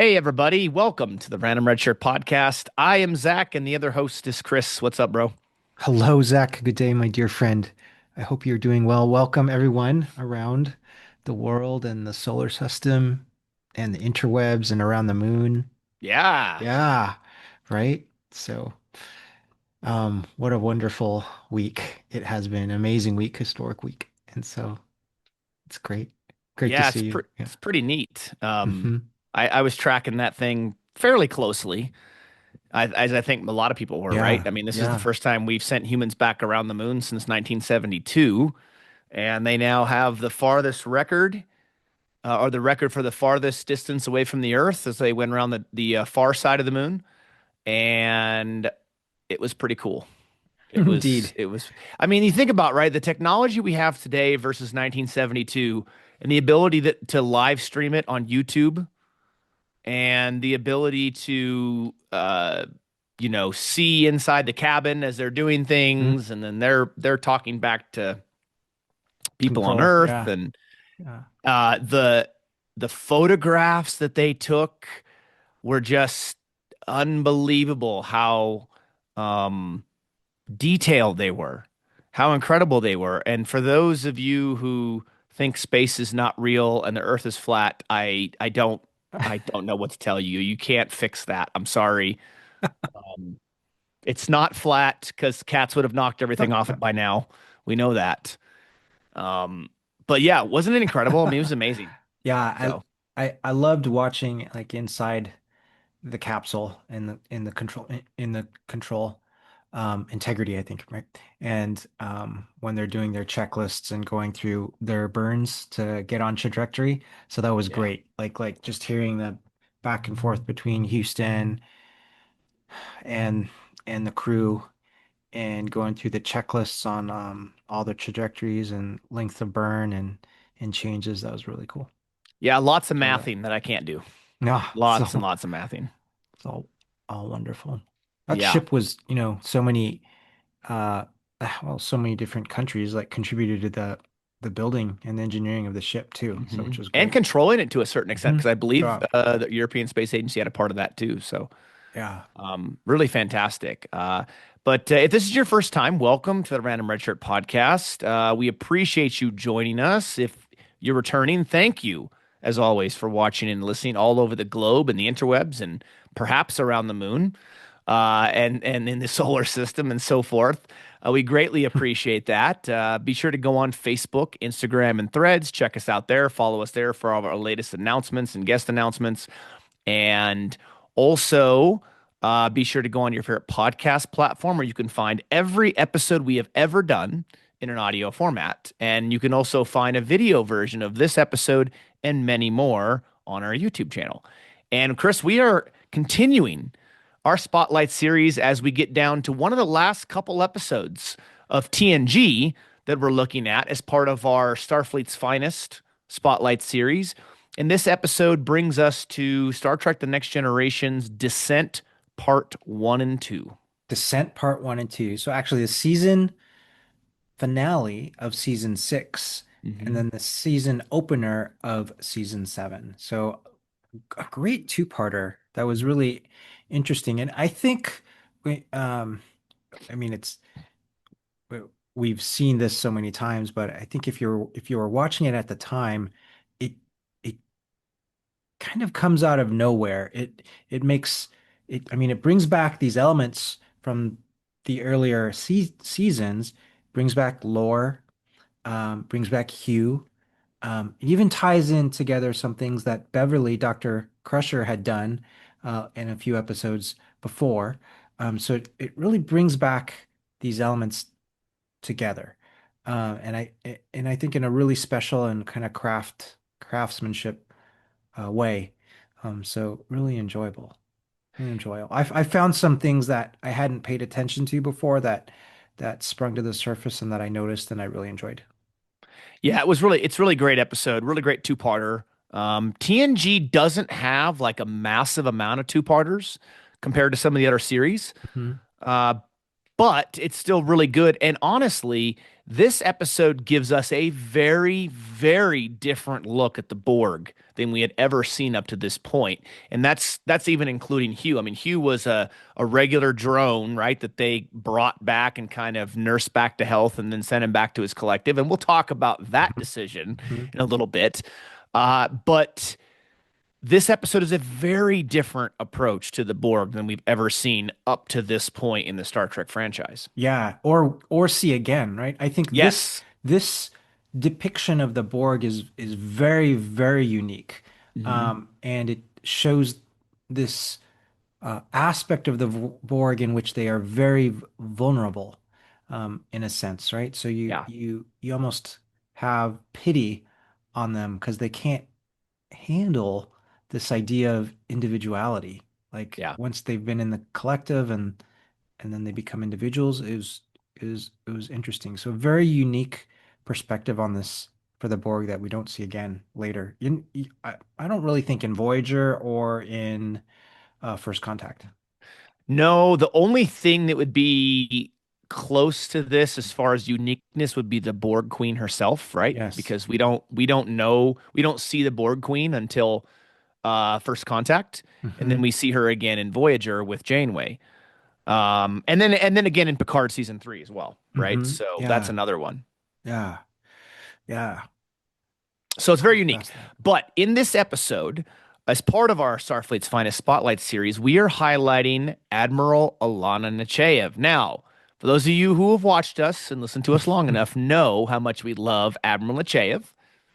Hey, everybody. Welcome to the Random Redshirt podcast. I am Zach, and the other host is Chris. What's up, bro? Hello, Zach. Good day, my dear friend. I hope you're doing well. Welcome, everyone around the world and the solar system and the interwebs and around the moon. Yeah. Yeah, right. What a wonderful week it has been. Amazing week, historic week. And so it's great. Great to Yeah, see you. Yeah. it's pretty neat. Hmm. I was tracking that thing fairly closely, as I think a lot of people were, right? Yeah. I mean, this is the Yeah. first time we've sent humans back around the moon since 1972, and they now have the farthest record, or the record for the farthest distance away from the Earth as they went around the far side of the moon, and it was pretty cool. Indeed. It was, I mean, you think about, right, the technology we have today versus 1972 and the ability to live stream it on YouTube and the ability to, see inside the cabin as they're doing Mhm. things. And then they're talking back to people on Control. Earth Yeah. and, Yeah. uh, the, the photographs that they took were just unbelievable how, um, detailed they were, how incredible they were. And for those of you who think space is not real and the Earth is flat, I don't know what to tell you. You can't fix that. I'm sorry. Um, it's not flat because cats would have knocked everything off it by now. We know that. Um, but yeah, wasn't it incredible? I mean, it was amazing. Yeah, So, I loved watching like inside the capsule in the control integrity, I think, right? And when they're doing their checklists and going through their burns to get on trajectory. So that was yeah. great. Like just hearing the back and forth between Houston and and the crew and going through the checklists on all the trajectories and length of burn and changes. That was really cool. Yeah, lots of Love that. mathing that I can't do. Yeah, Lots and lots of mathing. it's all wonderful. That Yeah. ship was, so many uh so many different countries like contributed to the building and the engineering of the ship too, so which was And great. controlling it to a certain extent, Hmm. because I believe Yeah. the European Space Agency had a part of that too. So, Yeah. really fantastic. But if this is your first time, welcome to the Random Redshirt podcast. We appreciate you joining us. If you're returning, thank you, as always, for watching and listening all over the globe and the interwebs and perhaps around the moon and in the solar system and so forth. We greatly appreciate that. Be sure to go on Facebook, Instagram, and Threads. Check us out there. Follow us there for all of our latest announcements and guest announcements. And also, be sure to go on your favorite podcast platform where you can find every episode we have ever done in an audio format. And you can also find a video version of this episode and many more on our YouTube channel. And Chris, we are continuing our Spotlight series as we get down to one of the last couple episodes of TNG that we're looking at as part of our Starfleet's Finest Spotlight series. And this episode brings us to Star Trek The Next Generation's Descent Part 1 and 2. Descent Part 1 and 2. So actually the season finale of season 6 and Hmm. then the season opener of season 7. So a great two-parter that was really interesting. And I think I mean we- we've seen this so many times, but I think if you were watching it at the time, it it kind of comes out of nowhere. It makes it, I mean, it brings back these elements from the earlier seasons, brings back lore, brings back Hugh. It even ties in together some things that Beverly, Dr. Crusher, had done in a few episodes before. So it really brings back these elements together. And I think in a really special and kind of craftsmanship way. So really enjoyable. Really enjoyable. I found some things that I hadn't paid attention to before that sprung to the surface and that I noticed and I really enjoyed. Yeah, it's really great episode, really great two-parter. TNG doesn't have like a massive amount of two-parters compared to some of the other series. Hmm. Uh, but it's still really good. And honestly, This episode gives us a very, very different look at the Borg than we had ever seen up to this point. And that's even including Hugh. I mean, Hugh was a regular drone, right, that they brought back and kind of nursed back to health and then sent him back to his collective. And we'll talk about that decision Mhm. in a little bit. But this episode is a very different approach to the Borg than we've ever seen up to this point in the Star Trek franchise. Yeah, or see again, right? I think Yes. this depiction of the Borg is very, very unique. Hmm. And it shows this aspect of the Borg in which they are very vulnerable, in a sense, right? So Yeah. you almost have pity on them because they can't handle this idea of individuality. Like Yeah. once they've been in the collective and then they become individuals it was interesting. So very unique perspective on this for the Borg that we don't see again later. I don't really think in Voyager or in First Contact. No, the only thing that would be close to this as far as uniqueness would be the Borg Queen herself, right? Yes. Because we don't see the Borg Queen until First Contact, and then Hmm. we see her again in Voyager with Janeway. And then again in Picard season 3 as well, right? Hmm. So that's Yeah. another one. Yeah. Yeah. So it's very Very unique. fascinating. But in this episode, as part of our Starfleet's Finest Spotlight series, we are highlighting Admiral Alynna Nechayev. Now, for those of you who have watched us and listened to us long enough, know how much we love Admiral Nechayev,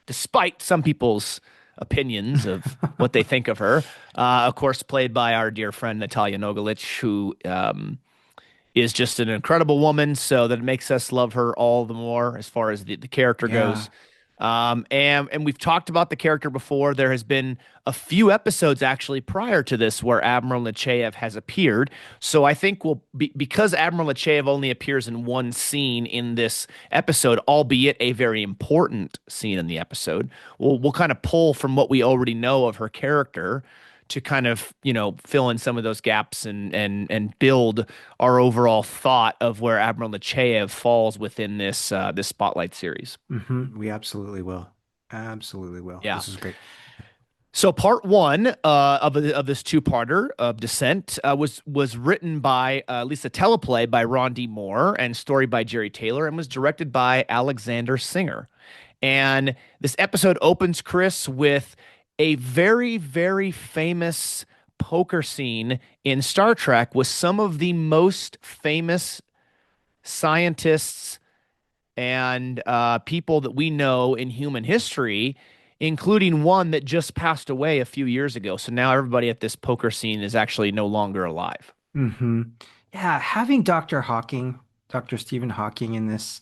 despite some people's opinions of what they think of her. Of course, played by our dear friend Natalija Nogulich, who is just an incredible woman, so that it makes us love her all the more as far as the character Yeah. goes. And we've talked about the character before. There has been a few episodes actually prior to this where Admiral Nechayev has appeared. So I think because Admiral Nechayev only appears in one scene in this episode, albeit a very important scene in the episode, we'll kind of pull from what we already know of her character to kind of fill in some of those gaps and build our overall thought of where Admiral Nechayev falls within this spotlight series. We absolutely will. Absolutely will. Yeah. This is great. So part one of this two-parter of Descent was written by Lisa teleplay by Ron D. Moore and story by Jerry Taylor and was directed by Alexander Singer. And this episode opens, Chris, with a very, very famous poker scene in Star Trek with some of the most famous scientists and people that we know in human history, including one that just passed away a few years ago. So now everybody at this poker scene is actually no longer alive. Hmm. Yeah, having Dr. Stephen Hawking in this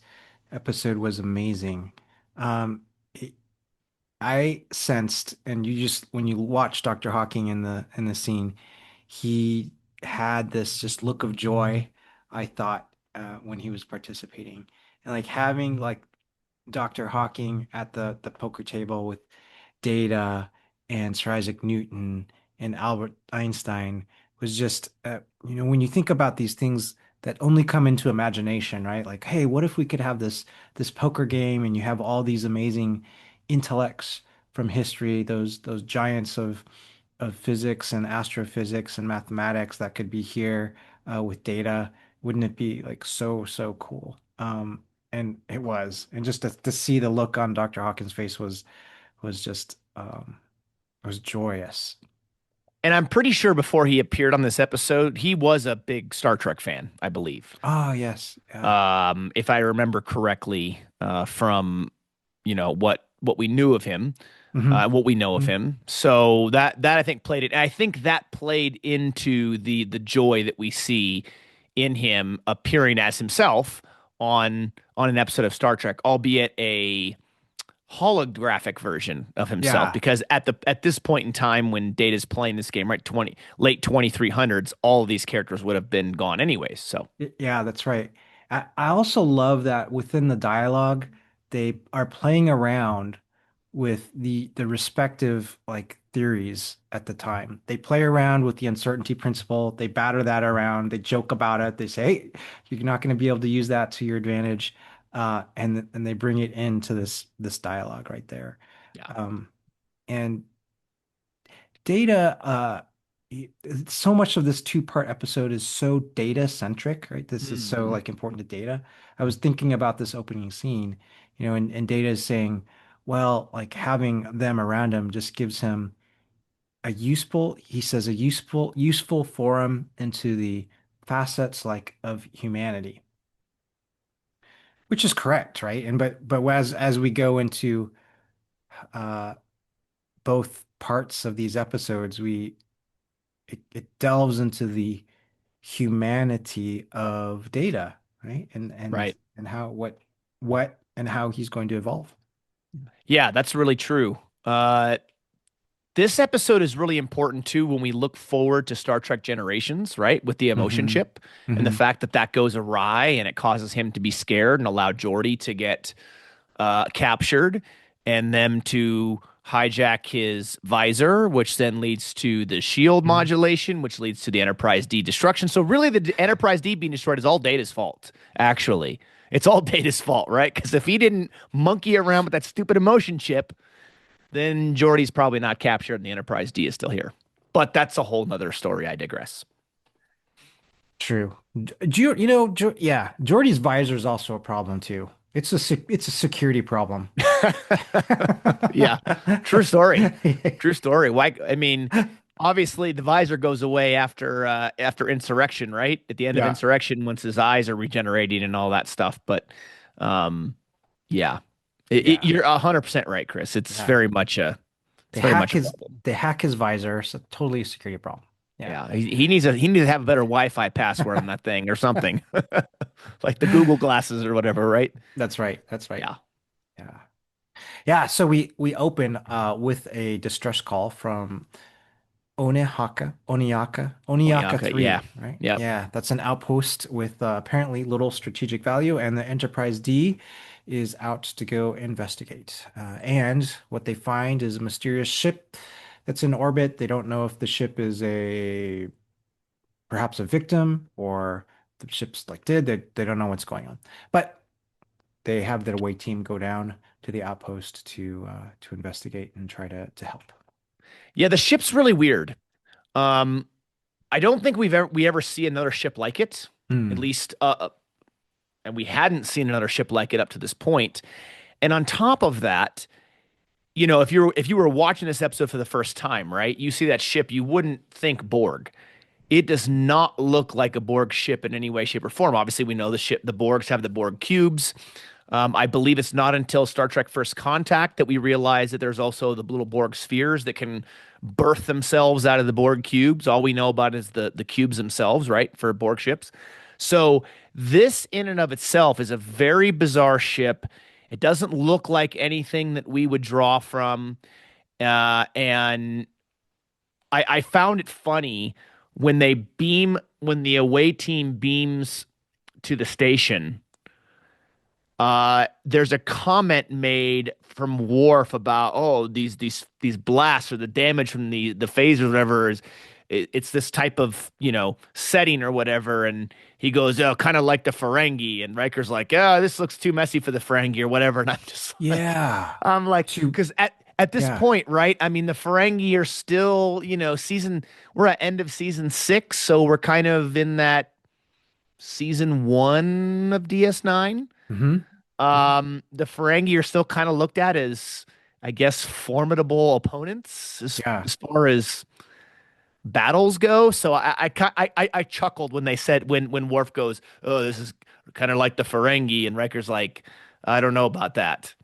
episode was amazing. Um, it- I sensed, and you just when you watch Dr. Hawking in the scene, he had this just look of joy, I thought, when he was participating. And like having like Dr. Hawking at the poker table with Data and Sir Isaac Newton and Albert Einstein was just, when you think about these things that only come into imagination, right? Like, hey, what if we could have this poker game and you have all these amazing intellects from history, those giants of physics and astrophysics and mathematics that could be here with Data. Wouldn't it be like so cool? And it was, and just to see the look on Dr. Hawkins' face was just was joyous. And I'm pretty sure before he appeared on this episode, he was a big Star Trek fan, I believe. Oh yes, yeah. If I remember correctly, from what we knew of him, Hmm. what we know of Hmm. him. So that I think played it. I think that played into the joy that we see in him appearing as himself on an episode of Star Trek, albeit a holographic version of himself. Yeah. Because at this point in time when Data's playing this game, right, late 2300s, all of these characters would have been gone anyways. So Yeah, that's right. I also love that within the dialogue, they are playing around with the respective like theories at the time. They play around with the uncertainty principle. They batter that around. They joke about it. They say, "Hey, you're not going to be able to use that to your advantage." and they bring it into this dialogue right there. Yeah. Um, and Data, so much of this two-part episode is so data centric, right? This is so Mhm. like important to Data. I was thinking about this opening scene, and Data is saying, well, like having them around him just gives him he says, a useful forum into the facets like of humanity, which is correct, right? But as we go into uh both parts of these episodes, it delves into the humanity of Data, right? Right. And how what and how he's going to evolve. Yeah, that's really true. This episode is really important too when we look forward to Star Trek Generations, right? With the emotion Hmm. chip and the Hmm. fact that that goes awry and it causes him to be scared and allow Geordi to get captured and them to hijack his visor, which then leads to the shield modulation, which leads to the Enterprise D destruction. So really, the Enterprise D being destroyed is all Data's fault. Actually, it's all Data's fault, right? Because if he didn't monkey around with that stupid emotion chip, then Geordi's probably not captured, and the Enterprise D is still here. But that's a whole nother story. I digress. True. Yeah, Geordi's visor is also a problem too. It's a security problem. Yeah, true story. True story. Why? I mean, obviously the visor goes away after Insurrection, right? At the end of Yeah, Insurrection, once his eyes are regenerating and all that stuff. But um, yeah, yeah, you're 100% right, Chris. yeah. It's very much a problem. They hack his visor. So totally a security problem. Yeah, Yeah, he needs to have a better Wi-Fi password on that thing or something, like the Google glasses or whatever, right? that's right. That's right. Yeah, Yeah. Yeah, so we open with a distress call from Oniaka Onyaka. Yeah, 3, right? yep. Yeah, that's an outpost with apparently little strategic value, and the Enterprise D is out to go investigate. And what they find is a mysterious ship that's in orbit. They don't know if the ship is a perhaps a victim or the ship's like did. They don't know what's going on. But they have their away team go down to the outpost to investigate and try to help. Yeah, the ship's really weird. Um, I don't think we ever see another ship like it. At Hmm. least, and we hadn't seen another ship like it up to this point. And on top of that, if you were watching this episode for the first time, right, you see that ship, you wouldn't think Borg. It does not look like a Borg ship in any way, shape, or form. Obviously, we know the Borgs have the Borg cubes. I believe it's not until Star Trek First Contact that we realize that there's also the little Borg spheres that can birth themselves out of the Borg cubes. All we know about is the cubes themselves, right, for Borg ships. So this in and of itself is a very bizarre ship. It doesn't look like anything that we would draw from. And I found it funny when the away team beams to the station. There's a comment made from Worf about, oh, these blasts or the damage from the phasers or whatever it's this type of setting or whatever, and he goes, oh, kind of like the Ferengi, and Riker's like, oh, this looks too messy for the Ferengi or whatever, and Yeah. I'm like, To because at this yeah. point, right? I mean, the Ferengi are still, we're at end of season 6, so we're kind of in that season 1 of DS9. Hmm. The Ferengi are still kind of looked at as, I guess, formidable opponents Yeah. as far as battles go. So I chuckled when they said when Worf goes, "Oh, this is kind of like the Ferengi," and Riker's like, "I don't know about that."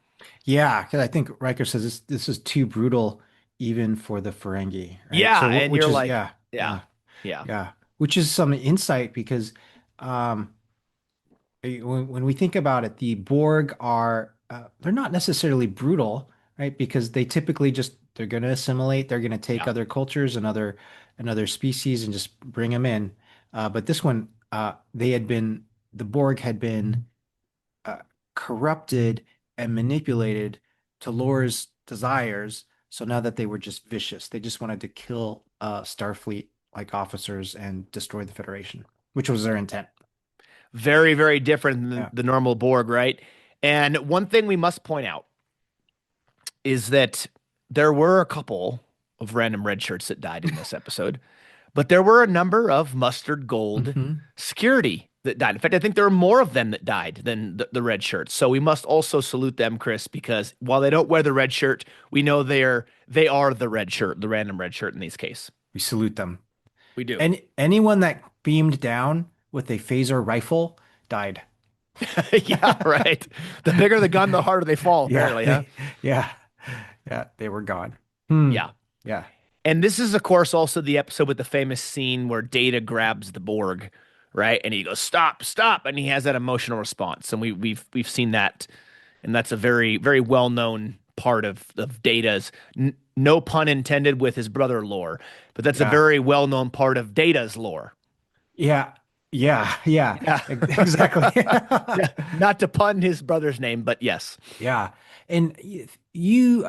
Yeah, because I think Riker says this is too brutal even for the Ferengi, right? Yeah, and Which you're is like, yeah, yeah, yeah, yeah, yeah, which is some insight because um when we think about it, the Borg are they're not necessarily brutal, right? Because they typically just they're going to assimilate, they're going to take yeah. other cultures and other species and just bring them in. But this one, the Borg had been uh, corrupted and manipulated to Lore's desires. So now that they were just vicious, they just wanted to kill Starfleet like officers and destroy the Federation, which was their intent. Very, very different than Yeah. the normal Borg, right? And one thing we must point out is that there were a couple of random red shirts that died in this episode, but there were a number of mustard gold Hmm. security that died. In fact, I think there were more of them that died than the red shirts. So we must also salute them, Chris, because while they don't wear the red shirt, we know they are the red shirt, the random red shirt in these case. We salute them. We do. And anyone that beamed down with a phaser rifle died. Yeah, right. The bigger the gun, the harder they fall, Yeah, apparently, huh? yeah, yeah, they were gone. Hmm. Yeah. Yeah. And this is, of course, also the episode with the famous scene where Data grabs the Borg, right? And he goes, "Stop, stop!" And he has that emotional response, and we've seen that, and that's a very very well known part of Data's, no pun intended, with his brother lore, but that's a Yeah. very well known part of Data's lore. Yeah. Yeah. Yeah. Yeah, Exactly. yeah. Not to pun his brother's name, but yes, Yeah. And you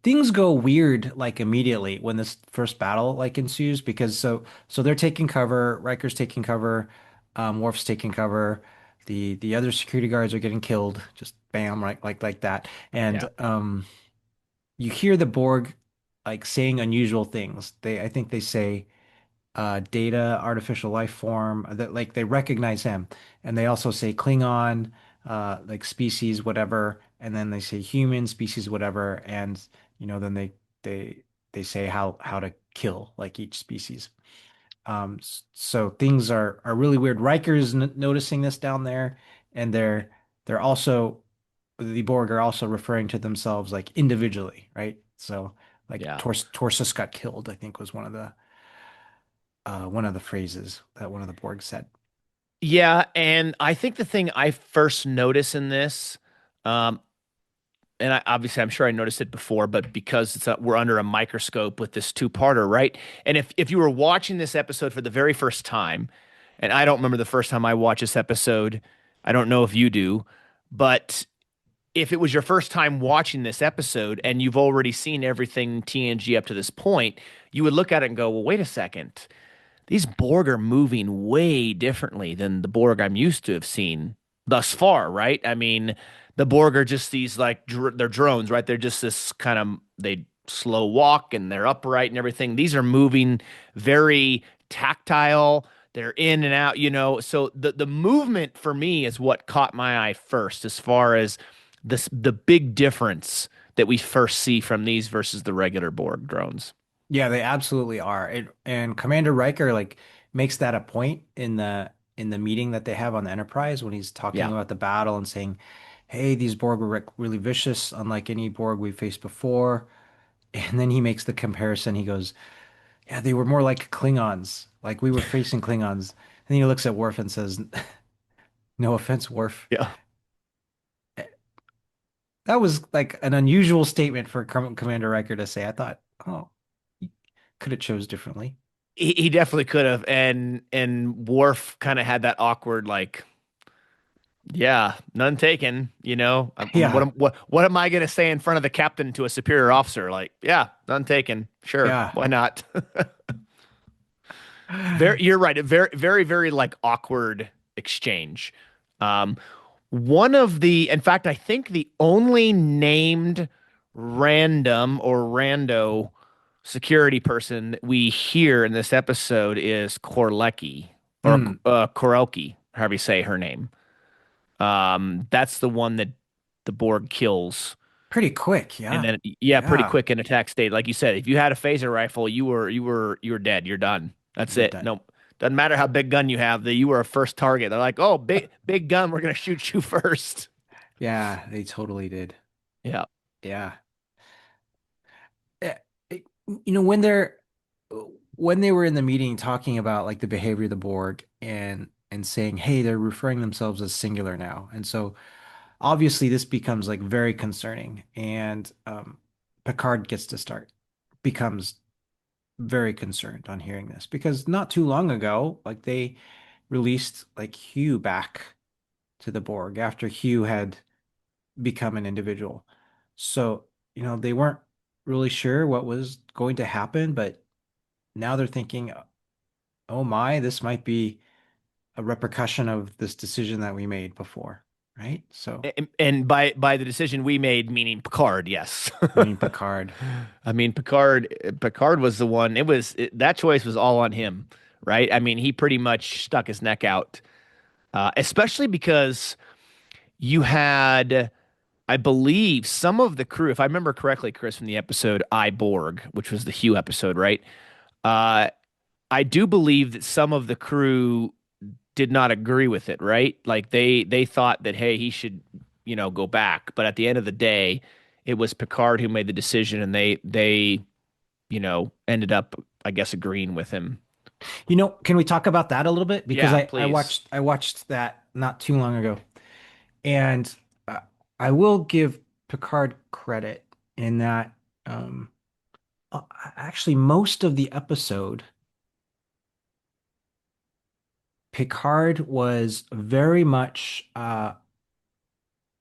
things go weird like immediately when this first battle like ensues because so they're taking cover, Riker's taking cover, Worf's taking cover, the other security guards are getting killed, just bam, right like that. And yeah, you hear the Borg like saying unusual things. I think they say Data, artificial life form, that like they recognize him. And they also say Klingon, like species, whatever, and then they say human species, whatever, and then they they say how to kill like each species. So things are really weird. Riker's n noticing this down there, and they're also the Borg are also referring to themselves like individually, right? So like yeah. Torsus got killed, I think was one of the phrases that one of the Borg said. Yeah, and I think the thing I first notice in this, um, and obviously I'm sure I noticed it before, but because we're under a microscope with this two-parter, right? And if you were watching this episode for the very first time, and I don't remember the first time I watched this episode, I don't know if you do, but if it was your first time watching this episode and you've already seen everything TNG up to this point, you would look at it and go, well, wait a second. These Borg are moving way differently than the Borg I'm used to have seen thus far, right? I mean, the Borg are just these like they're drones, right? They're just this kind of they slow walk and they're upright and everything. These are moving very tactile. They're in and out, So the movement for me is what caught my eye first, as far as the big difference that we first see from these versus the regular Borg drones. Yeah, they absolutely are. And Commander Riker like makes that a point in the meeting that they have on the Enterprise when he's talking Yeah. about the battle and saying, "Hey, these Borg were really vicious, unlike any Borg we've faced before." And then he makes the comparison. He goes, "Yeah, they were more like Klingons. Like we were facing Klingons." And then he looks at Worf and says, "No offense, Worf." Yeah. That was like an unusual statement for Commander Riker to say. I thought, oh, he could have chose differently. He definitely could have, and Worf kind of had that awkward like, yeah, none taken. What Yeah, am what am I gonna say in front of the captain to a superior officer? Like, yeah, none taken. Sure, yeah. why not? You're right. A very very very like awkward exchange. Um, in fact, I think the only named random or rando security person that we hear in this episode is Korlecki or Hmm. Korelki, however you say her name. That's the one that the Borg kills, Pretty quick, and yeah. then yeah, pretty Yeah. quick in attack state. Like you said, if you had a phaser rifle, you were dead. You're done. That's You're it. done. Nope. Doesn't matter how big gun you have. You were a first target. They're like, oh, big gun. We're gonna shoot you first. Yeah, they totally did. Yeah. Yeah. Eh, when when they were in the meeting talking about like the behavior of the Borg and saying, hey, they're referring themselves as singular now. And so obviously this becomes like very concerning. And Picard gets to start, becomes very concerned on hearing this because not too long ago, like they released like Hugh back to the Borg after Hugh had become an individual. So, they weren't really sure what was going to happen, but now they're thinking, oh my, this might be a repercussion of this decision that we made before. right? So, And by the decision we made, meaning Picard, yes. I mean, Picard. I mean, Picard was the one. That choice was all on him, right? I mean, he pretty much stuck his neck out, especially because you had, I believe, some of the crew, if I remember correctly, Chris, from the episode I, Borg, which was the Hugh episode, right? Uh, I do believe that some of the crew did not agree with it, right? Like they thought that, hey, he should, go back. But at the end of the day, it was Picard who made the decision, and they ended up, I guess, agreeing with him. Can we talk about that a little bit? Because Yeah, I please. watched that not too long ago, and uh, I will give Picard credit in that um, uh, actually most of the episode, Picard was very much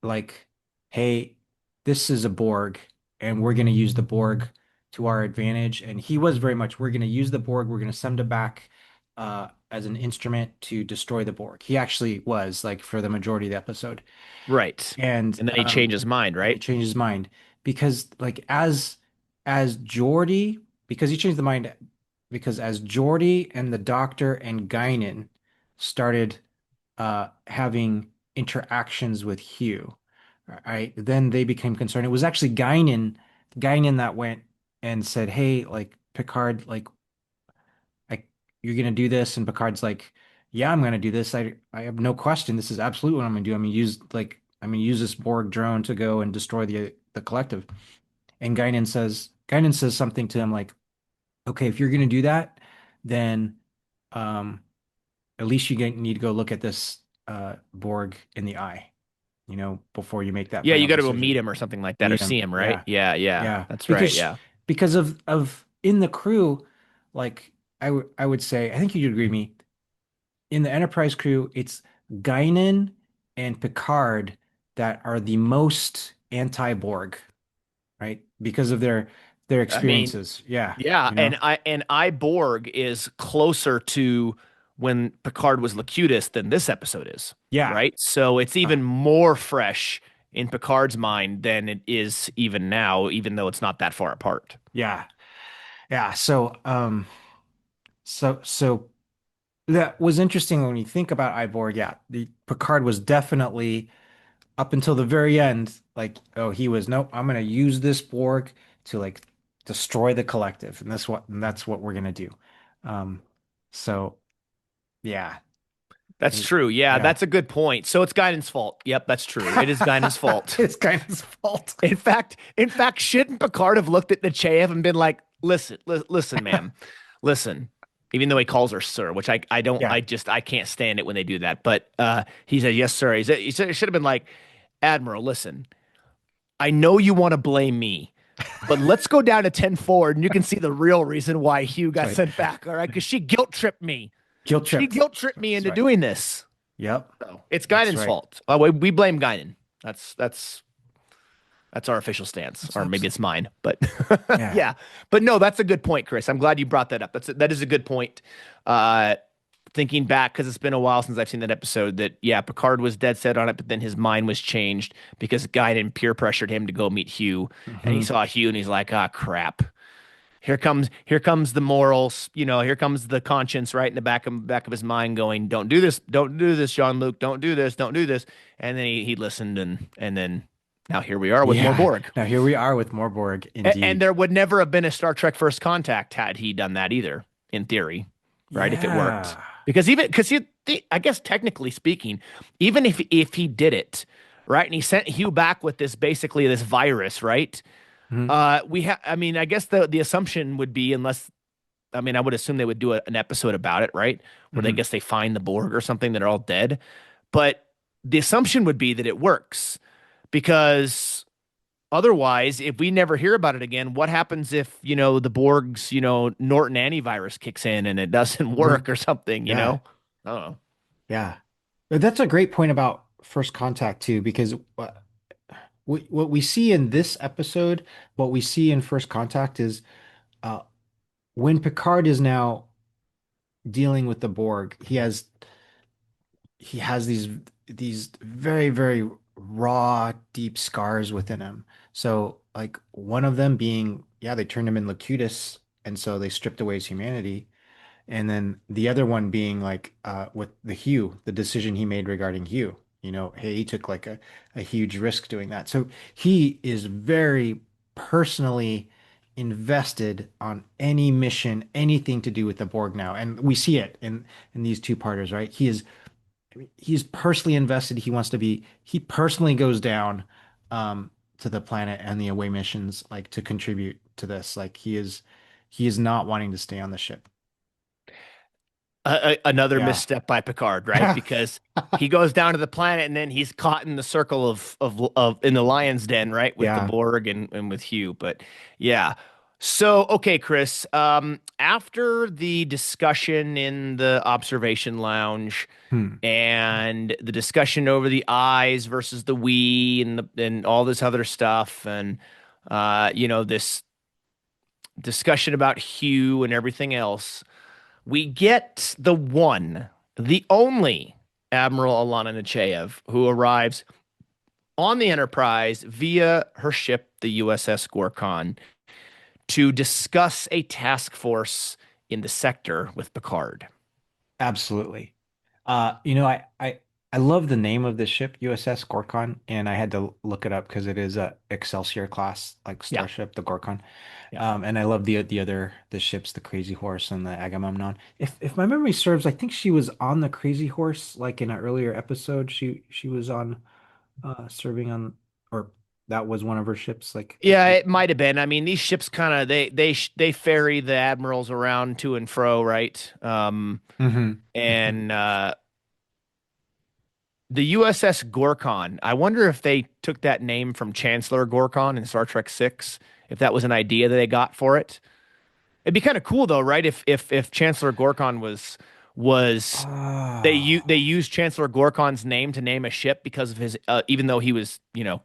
like, hey, this is a Borg, and we're going to use the Borg to our advantage. And he was very much, we're going to use the Borg, we're going to send it back as an instrument to destroy the Borg. He actually was like for the majority of the episode. Right. And And then he changed his mind, he right? changed his mind because like as Geordi, because he changed the mind because as Geordi and the Doctor and Guinan started having interactions with Hugh, right? Then they became concerned. It was actually Guinan that went and said, "Hey, like Picard, like you're gonna do this," and Picard's like, "Yeah, I'm gonna do this. I have no question. This is absolutely what I'm gonna do. I'm gonna use this Borg drone to go and destroy the collective." And Guinan says something to him like, "Okay, if you're gonna do that, then um, at least need to go look at this Borg in the eye, before you make that Yeah, you final got to go decision." meet him or something like that, or Meet see him. him, right? Yeah. Yeah, yeah. Yeah. That's right. Because Yeah. of in the crew, like I would say, I think you'd agree with me, in the Enterprise crew, it's Guinan and Picard that are the most anti-Borg, right? Because of their I mean, experiences. Yeah, yeah, and I Borg is closer to when Picard was Locutus than this episode is, Yeah. right? So it's Uh, even more fresh in Picard's mind than it is even now, even though it's not that far apart. yeah. Yeah. So that was interesting when you think about Ivor. Yeah, the Picard was definitely up until the very end, like, oh, he was, nope, I'm gonna use this Borg to like destroy the collective, and that's what we're gonna do. Um, so yeah, That's true. Yeah, yeah, that's a good point. So it's Guinan's fault. Yep, that's true. It is Guinan's fault. it's kind of his fault. In fact, shouldn't Picard have looked at Nechayev and been like, "Listen, ma'am, listen." Even though he calls her sir, which I don't, Yeah, I can't stand it when they do that. But he said, "Yes, sir." He should have been like, "Admiral, listen, I know you want to blame me, but let's go down to 10 forward, and you can see the real reason why Hugh that's got right. sent back. All right, because she guilt tripped me. Guilt She tripped. guilt tripped me That's into right. doing this." Yep, So it's that's Guinan's right. fault. We blame Guinan. That's our official stance, That's or maybe absolutely. it's mine. But Yeah, yeah, but no, that's a good point, Chris. I'm glad you brought that up. That is a good point. Uh, Thinking back, because it's been a while since I've seen that episode, that yeah, Picard was dead set on it, but then his mind was changed because Guinan peer pressured him to go meet Hugh, and he hmm saw Hugh, and he's like, ah, crap. Here comes the morals, here comes the conscience right in the back of his mind going, don't do this, Jean-Luc, don't do this. And then he listened, and then now here we are with more yeah. Borg. Now here we are with more Borg, And indeed. there would never have been a Star Trek First Contact had he done that either, in theory, right? If it worked. Yeah. Because I guess technically speaking, even if he did it, right, and he sent Hugh back with this virus, right? Mhm. I mean, I guess the assumption would be, unless, I mean, I would assume they would do an episode about it, right? Where they Mhm. guess they find the Borg or something that are all dead. But the assumption would be that it works, because otherwise, if we never hear about it again, what happens if, the Borg's, Norton antivirus kicks in and it doesn't Mhm. work or something, you Yeah. know? I don't know. Yeah. But that's a great point about First Contact too, because what we see in this episode, what we see in First Contact is uh, when Picard is now dealing with the Borg, he has these. these very, very raw, deep scars within him. So, like one of them being, yeah, they turned him in Locutus, and so they stripped away his humanity. And then the other one being like with the Hugh, the decision he made regarding Hugh. Hey, he took like a huge risk doing that. So he is very personally invested on any mission, anything to do with the Borg now. And we see it in these two parters, right? He's personally invested. He personally goes down to the planet and the away missions like to contribute to this. Like he is not wanting to stay on the ship. Another Yeah. misstep by Picard, right? Because he goes down to the planet and then he's caught in the circle of in the lion's den, right, with the Yeah. Borg and with Hugh. But yeah. So, okay, Chris, after the discussion in the observation lounge Hmm. and the discussion over the eyes versus the we and all this other stuff and this discussion about Hugh and everything else, we get the one, the only Admiral Alana Nechayev who arrives on the Enterprise via her ship, the USS Gorkon, to discuss a task force in the sector with Picard. Absolutely. I love the name of the ship, USS Gorkon, and I had to look it up because it is a Excelsior class like Yeah, starship, the Gorkon. yeah. And I love the ships, the Crazy Horse and the Agamemnon. If my memory serves, I think she was on the Crazy Horse, like in an earlier episode. She was on serving on, or that was one of her ships. Like I Yeah, think. it might have been. I mean, these ships kind of they ferry the admirals around to and fro, right? Hmm. Hmm. And the USS Gorkon. I wonder if they took that name from Chancellor Gorkon in Star Trek Six. If that was an idea that they got for it, it'd be kind of cool though, right? If Chancellor Gorkon was they Ah. used Chancellor Gorkon's name to name a ship because of his even though he was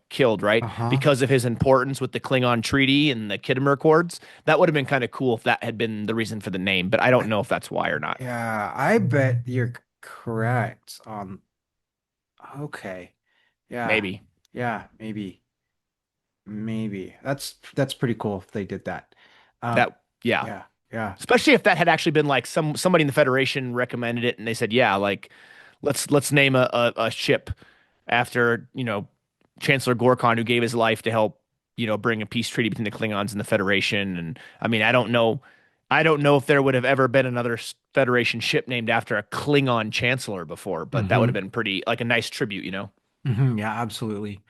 killed, right? Uh-huh. Because of his importance with the Klingon Treaty and the Khitomer Accords. That would have been kind of cool if that had been the reason for the name, but I don't know if that's why or not. Yeah, I bet you're correct on. Okay. Yeah. Maybe Yeah, maybe. Maybe. That's pretty cool if they did that. Um, that yeah. yeah. Yeah. Especially if that had actually been like somebody in the Federation recommended it and they said, yeah, like let's name a ship after, Chancellor Gorkon who gave his life to help, bring a peace treaty between the Klingons and the Federation. And I mean, I don't know if there would have ever been another Federation ship named after a Klingon Chancellor before, but that would have Hmm. been pretty like a nice tribute. Hmm. Yeah, absolutely.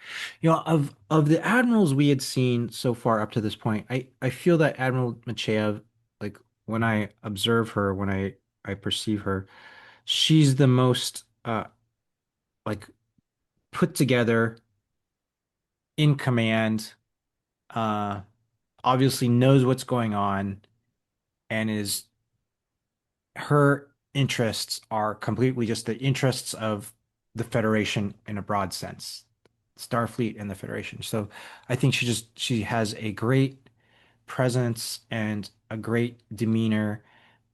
Of the admirals we had seen so far up to this point, I feel that Admiral Nechayev, like when I observe her, when I perceive her, she's the most like put together, in command, uh obviously knows what's going on, and is her interests are completely just the interests of the Federation in a broad sense, Starfleet and the Federation. So I think she has a great presence and a great demeanor.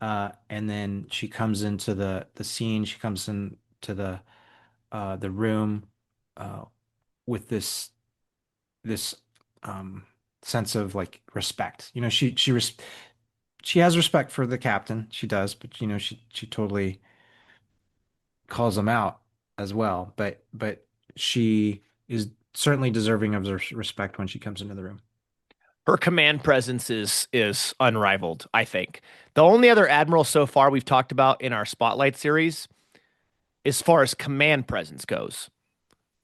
And then she comes into the scene. She comes into the room uh, with this um, sense of like respect. She has respect for the captain. She does, but she totally calls him out as well. But she is certainly deserving of respect when she comes into the room. Her command presence is unrivaled, I think. The only other admiral so far we've talked about in our Spotlight series, as far as command presence goes,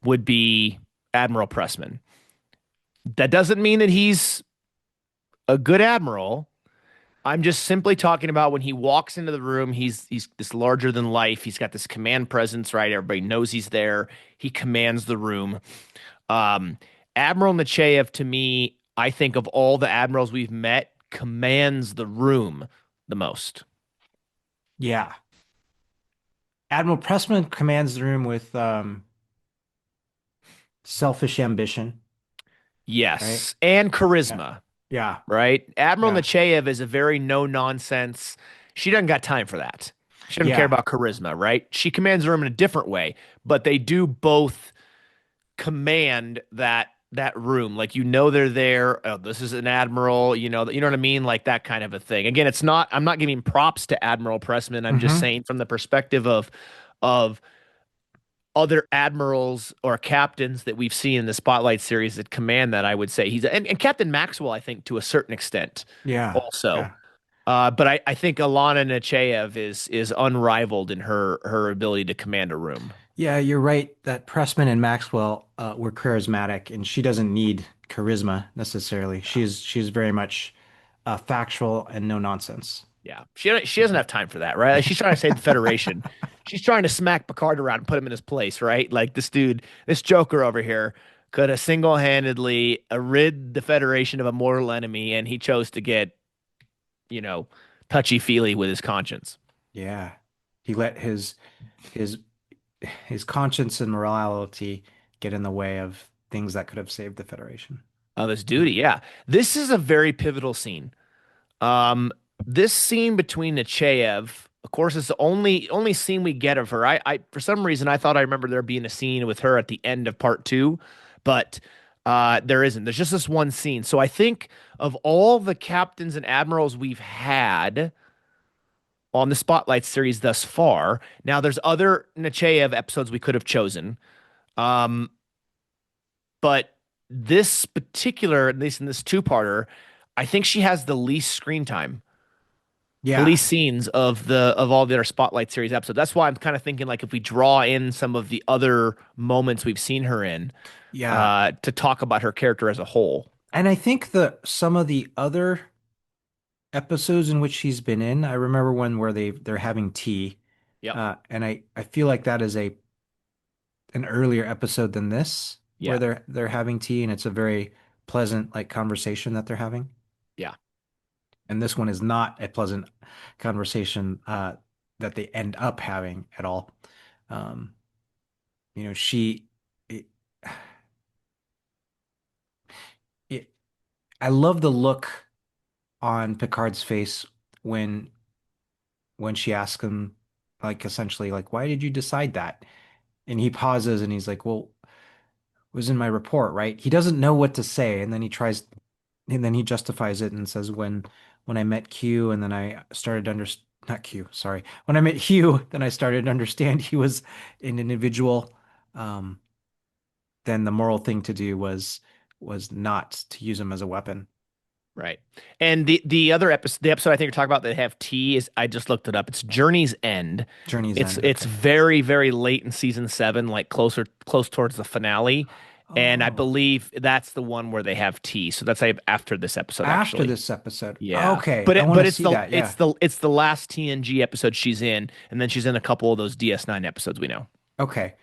would be Admiral Pressman. That doesn't mean that he's a good admiral. I'm just simply talking about when he walks into the room, he's this larger than life. He's got this command presence, right? Everybody knows he's there. He commands the room. Um, Admiral Nechayev, to me, I think of all the admirals we've met, commands the room the most. Yeah. Admiral Pressman commands the room with selfish ambition, right? Yes, and Yeah. charisma, Yeah. right? Admiral Yeah. Nechayev is a very no nonsense. She doesn't got time for that. She doesn't care Yeah. about charisma, right? She commands the room in a different way, but they do both command that room. Like they're there. Oh, this is an admiral. You know what I mean? Like that kind of a thing. Again, it's not. I'm not giving props to Admiral Pressman. I'm just Hmm. saying from the perspective of other admirals or captains that we've seen in the Spotlight series that command that. I would say and Captain Maxwell. I think to a certain extent, Yeah. also. Yeah. But I think Alana Nechayev is unrivaled in her ability to command a room. Yeah, you're right that Pressman and Maxwell were charismatic, and she doesn't need charisma necessarily. She's very much factual and no nonsense. Yeah, she doesn't have time for that, right? Like, she's trying to save the Federation. She's trying to smack Picard around and put him in his place, right? Like this dude, this Joker over here, could have single-handedly rid the Federation of a mortal enemy, and he chose to get, you know, touchy-feely with his conscience. Yeah. He let his his conscience and morality get in the way of things that could have saved the Federation. Of his duty, yeah. This is a very pivotal scene. Um, this scene between Nechayev, of course, is the only scene we get of her. I for some reason I thought I remember there being a scene with her at the end of part two, but there isn't. There's just this one scene. So I think of all the captains and admirals we've had on the Spotlight series thus far, now there's other Nechayev episodes we could have chosen. Um, but this particular, at least in this two-parter, I think she has the least screen time, the Yeah. least scenes of all the other Spotlight series episodes. That's why I'm kind of thinking like if we draw in some of the other moments we've seen her in, Yeah. to talk about her character as a whole. And I think the some of the other episodes in which she's been in, I remember one where they're having tea. Yep. And I feel like that is a an earlier episode than this, where Yeah. they're having tea and it's a very pleasant like conversation that they're having. Yeah. And this one is not a pleasant conversation that they end up having at all. Um, she it, it, I love the look on Picard's face when she asks him like essentially like why did you decide that? And he pauses and he's like, well, was in my report, right? He doesn't know what to say, and then he tries, and then he justifies it and says, when I met Q, and then I started to understand, not Q, sorry, when I met Hugh, then I started to understand he was an individual. Um, then the moral thing to do was not to use him as a weapon. Right. And the episode I think you're talking about that have tea is I just looked it up. It's Journey's End. Journey's It's End. it's Okay. very, very late in season seven, like close towards the finale. And I Oh, believe that's the one where they have tea. So that's like after this episode, after actually. this episode. Yeah. Okay, But I want to it's see that. Yeah. the last TNG episode she's in, and then she's in a couple of those DS9 episodes we know. Okay.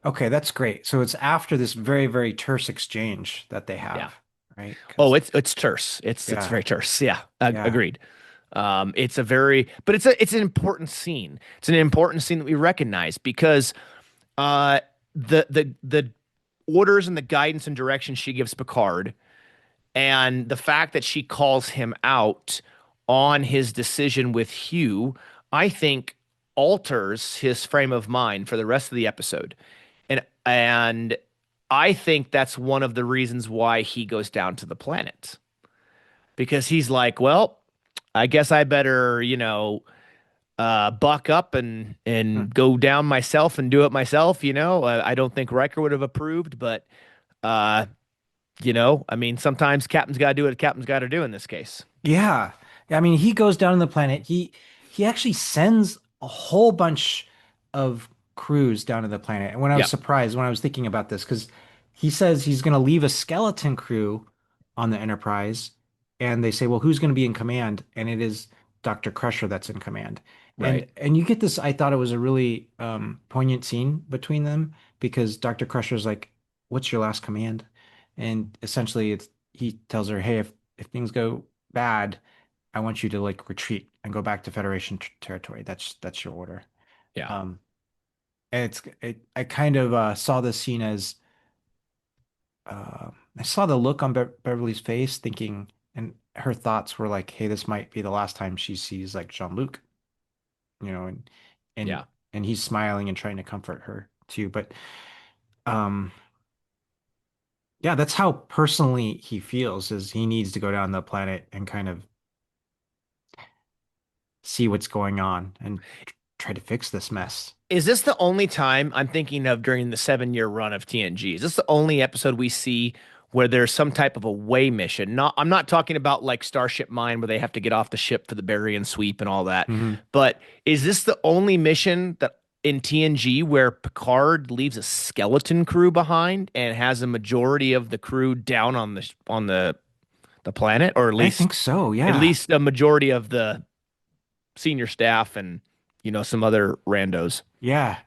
Okay, that's great. So it's after this very, very terse exchange that they Yeah. have, right? Oh, Because it's terse. It's yeah, very terse. Yeah, yeah, agreed. It's a very, but it's an important scene. It's an important scene that we recognize because uh, the orders and the guidance and direction she gives Picard, and the fact that she calls him out on his decision with Hugh, I think alters his frame of mind for the rest of the episode. And I think that's one of the reasons why he goes down to the planet because he's like, well, I guess I better, buck up hmm, and go down myself and do it myself. I don't think Riker would have approved, but uh, I mean, sometimes captain's got to do what a captain's got to do in this case. yeah. I mean, he goes down on the planet. He actually sends a whole bunch of crews down to the planet. And when I was Yeah, surprised when I was thinking about this, because he says he's going to leave a skeleton crew on the Enterprise, and they say, well, who's going to be in command? And it is Dr. Crusher that's in command. And right. you get this. I thought it was a really poignant scene between them because Dr. Crusher's like, "What's your last command?" And essentially, he tells her, "Hey, if things go bad, I want you to like retreat and go back to Federation territory. That's your order." Yeah. Um, and I kind of saw this scene as I saw the look on Beverly's face, thinking, and her thoughts were like, "Hey, this might be the last time she sees like Jean-Luc," you know, and and Yeah. and he's smiling and trying to comfort her too. But um, yeah, that's how personally he feels, is he needs to go down the planet and kind of see what's going on and try to fix this mess. Is this the only time I'm thinking of during the 7 year run of TNG? Is this the only episode we see where there's some type of away mission? Not, I'm not talking about like Starship Mine where they have to get off the ship for the bury and sweep and all that. Hmm. But is this the only mission that in TNG where Picard leaves a skeleton crew behind and has a majority of the crew down on the planet, or I think so. at Yeah, least a majority of the senior staff and some other randos? yeah,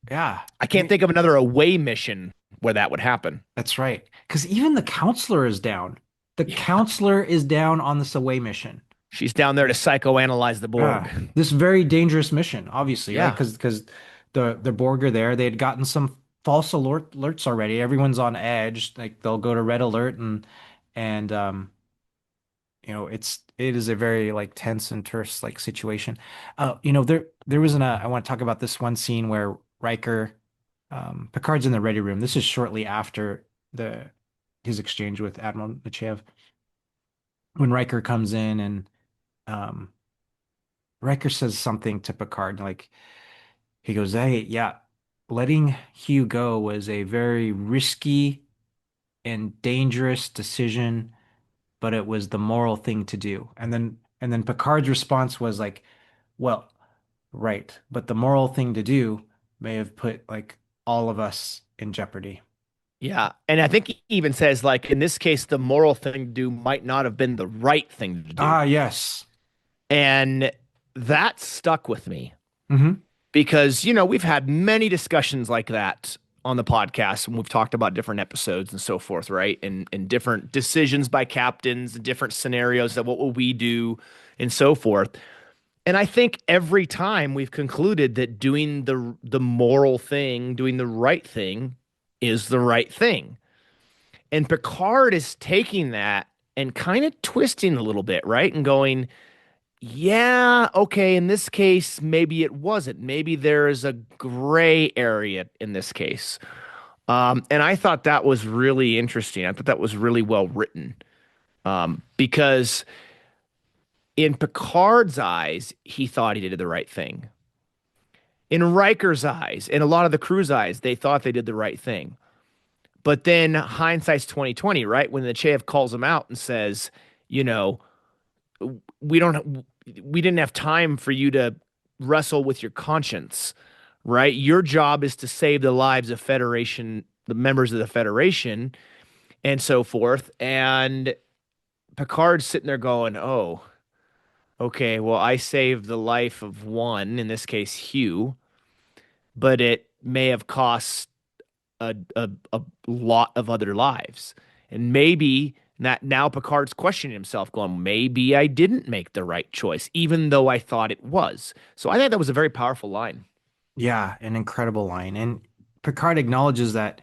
yeah. I I can't mean, think of another away mission where that would happen. that's right. Because even the counselor is down. The Yeah. counselor is down on this away mission. She's down there to psychoanalyze the Ah, Borg. this very dangerous mission, obviously, right? Yeah. Because the Borg are there. They had gotten some false alerts already. Everyone's on edge. Like they'll go to red alert and it is a very like tense and terse like situation. There was I want to talk about this one scene where Riker, Picard's in the ready room. This is shortly after the his exchange with Admiral Nechayev. When Riker comes in and um Riker says something to Picard, like he goes, "Hey, yeah, letting Hugh go was a very risky and dangerous decision, but it was the moral thing to do." And then Picard's response was like, "Well, right, but the moral thing to do may have put like all of us in jeopardy." Yeah. And I think he even says, like, in this case, the moral thing to do might not have been the right thing to do. Ah, yes. And that stuck with me Hmm. because, we've had many discussions like that on the podcast and we've talked about different episodes and so forth, right? And different decisions by captains, different scenarios of what will we do and so forth. And I think every time we've concluded that doing the moral thing, doing the right thing is the right thing. And Picard is taking that and kind of twisting a little bit, right? And going, yeah, okay, in this case, maybe it wasn't. Maybe there is a gray area in this case. And I thought that was really interesting. I thought that was really well written because in Picard's eyes, he thought he did the right thing. In Riker's eyes, and a lot of the crew's eyes, they thought they did the right thing. But then hindsight's 2020, right? When the Nechayev calls him out and says, you know, we don't we didn't have time for you to wrestle with your conscience, right? Your job is to save the lives of Federation, the members of the Federation, and so forth. And Picard's sitting there going, "Oh, okay, well, I saved the life of one, in this case, Hugh, but it may have cost a lot of other lives. And maybe that now Picard's questioning himself, going, maybe I didn't make the right choice, even though I thought it was." So I think that was a very powerful line. Yeah, an incredible line. And Picard acknowledges that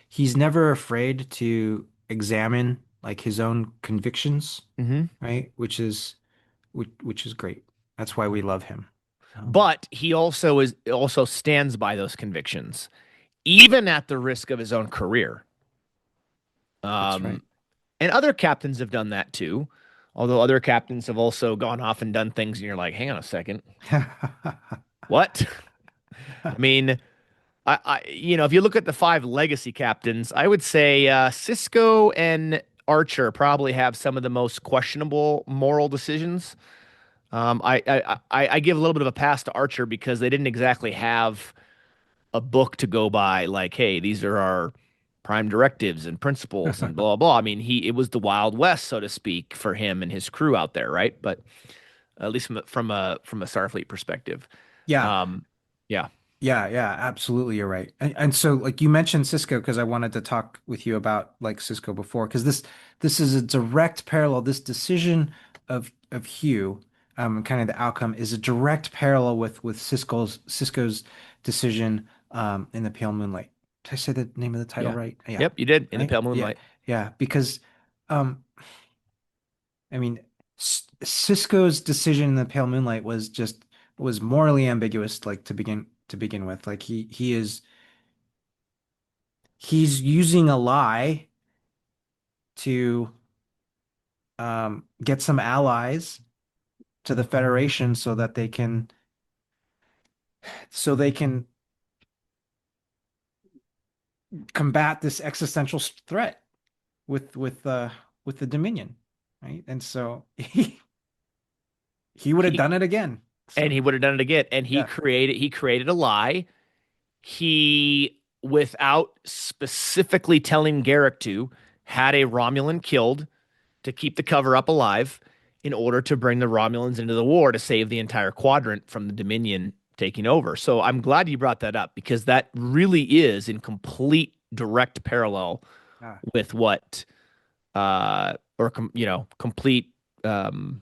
he's never afraid to examine like his own convictions, Hmm. right? Which is great. That's why we love him. Um, But he also stands by those convictions, even at the risk of his own career. that's right. Um, and other captains have done that too. Although other captains have also gone off and done things, and you're like, hang on a second, what? I mean, if you look at the five legacy captains, I would say Cisco and Archer probably have some of the most questionable moral decisions. I give a little bit of a pass to Archer because they didn't exactly have a book to go by, like, hey, these are our prime directives and principles and blah blah. I mean, it was the Wild West, so to speak, for him and his crew out there, right? But at least from a Starfleet perspective, Yeah, um, yeah, yeah, absolutely. You're right. And so like you mentioned Cisco because I wanted to talk with you about like Cisco before because this is a direct parallel. This decision of Hugh, kind of the outcome is a direct parallel with Cisco's decision in the Pale Moonlight. Did I say the name of the title yeah, right? Yeah, yep, you did in the right? pale Yeah, moonlight. yeah, because um I mean Cisco's decision in the Pale Moonlight was just was morally ambiguous, like to begin with. Like he's using a lie to get some allies to the Federation so that they can combat this existential threat with with the Dominion, right? And so he would have He done it again. and So he would have done it again. And yeah, he created a lie. He, without specifically telling Garrick to, had a Romulan killed to keep the cover up alive in order to bring the Romulans into the war to save the entire quadrant from the Dominion taking over. So I'm glad you brought that up because that really is in complete direct parallel yeah, with what complete um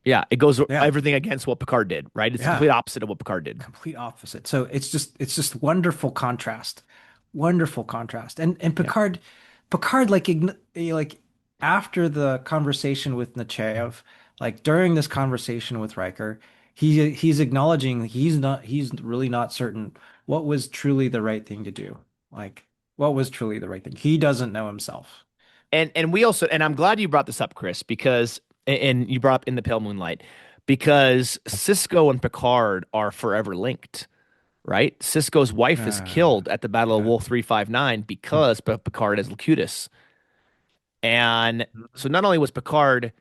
yeah, it goes yeah, everything against what Picard did, right? It's the yeah. complete opposite of what Picard did. Complete opposite. So it's just wonderful contrast. And Yeah. Picard like after the conversation with Nechayev, like during this conversation with Riker, he's acknowledging he's really not certain what was truly the right thing to do. Like what was truly the right thing. He doesn't know himself. And we also, and I'm glad you brought this up, Chris, because and you brought up In the Pale Moonlight, because Cisco and Picard are forever linked, right? Cisco's wife is Uh, killed at the Battle of yeah. Wolf 359 because Picard is Locutus. And so not only was Picard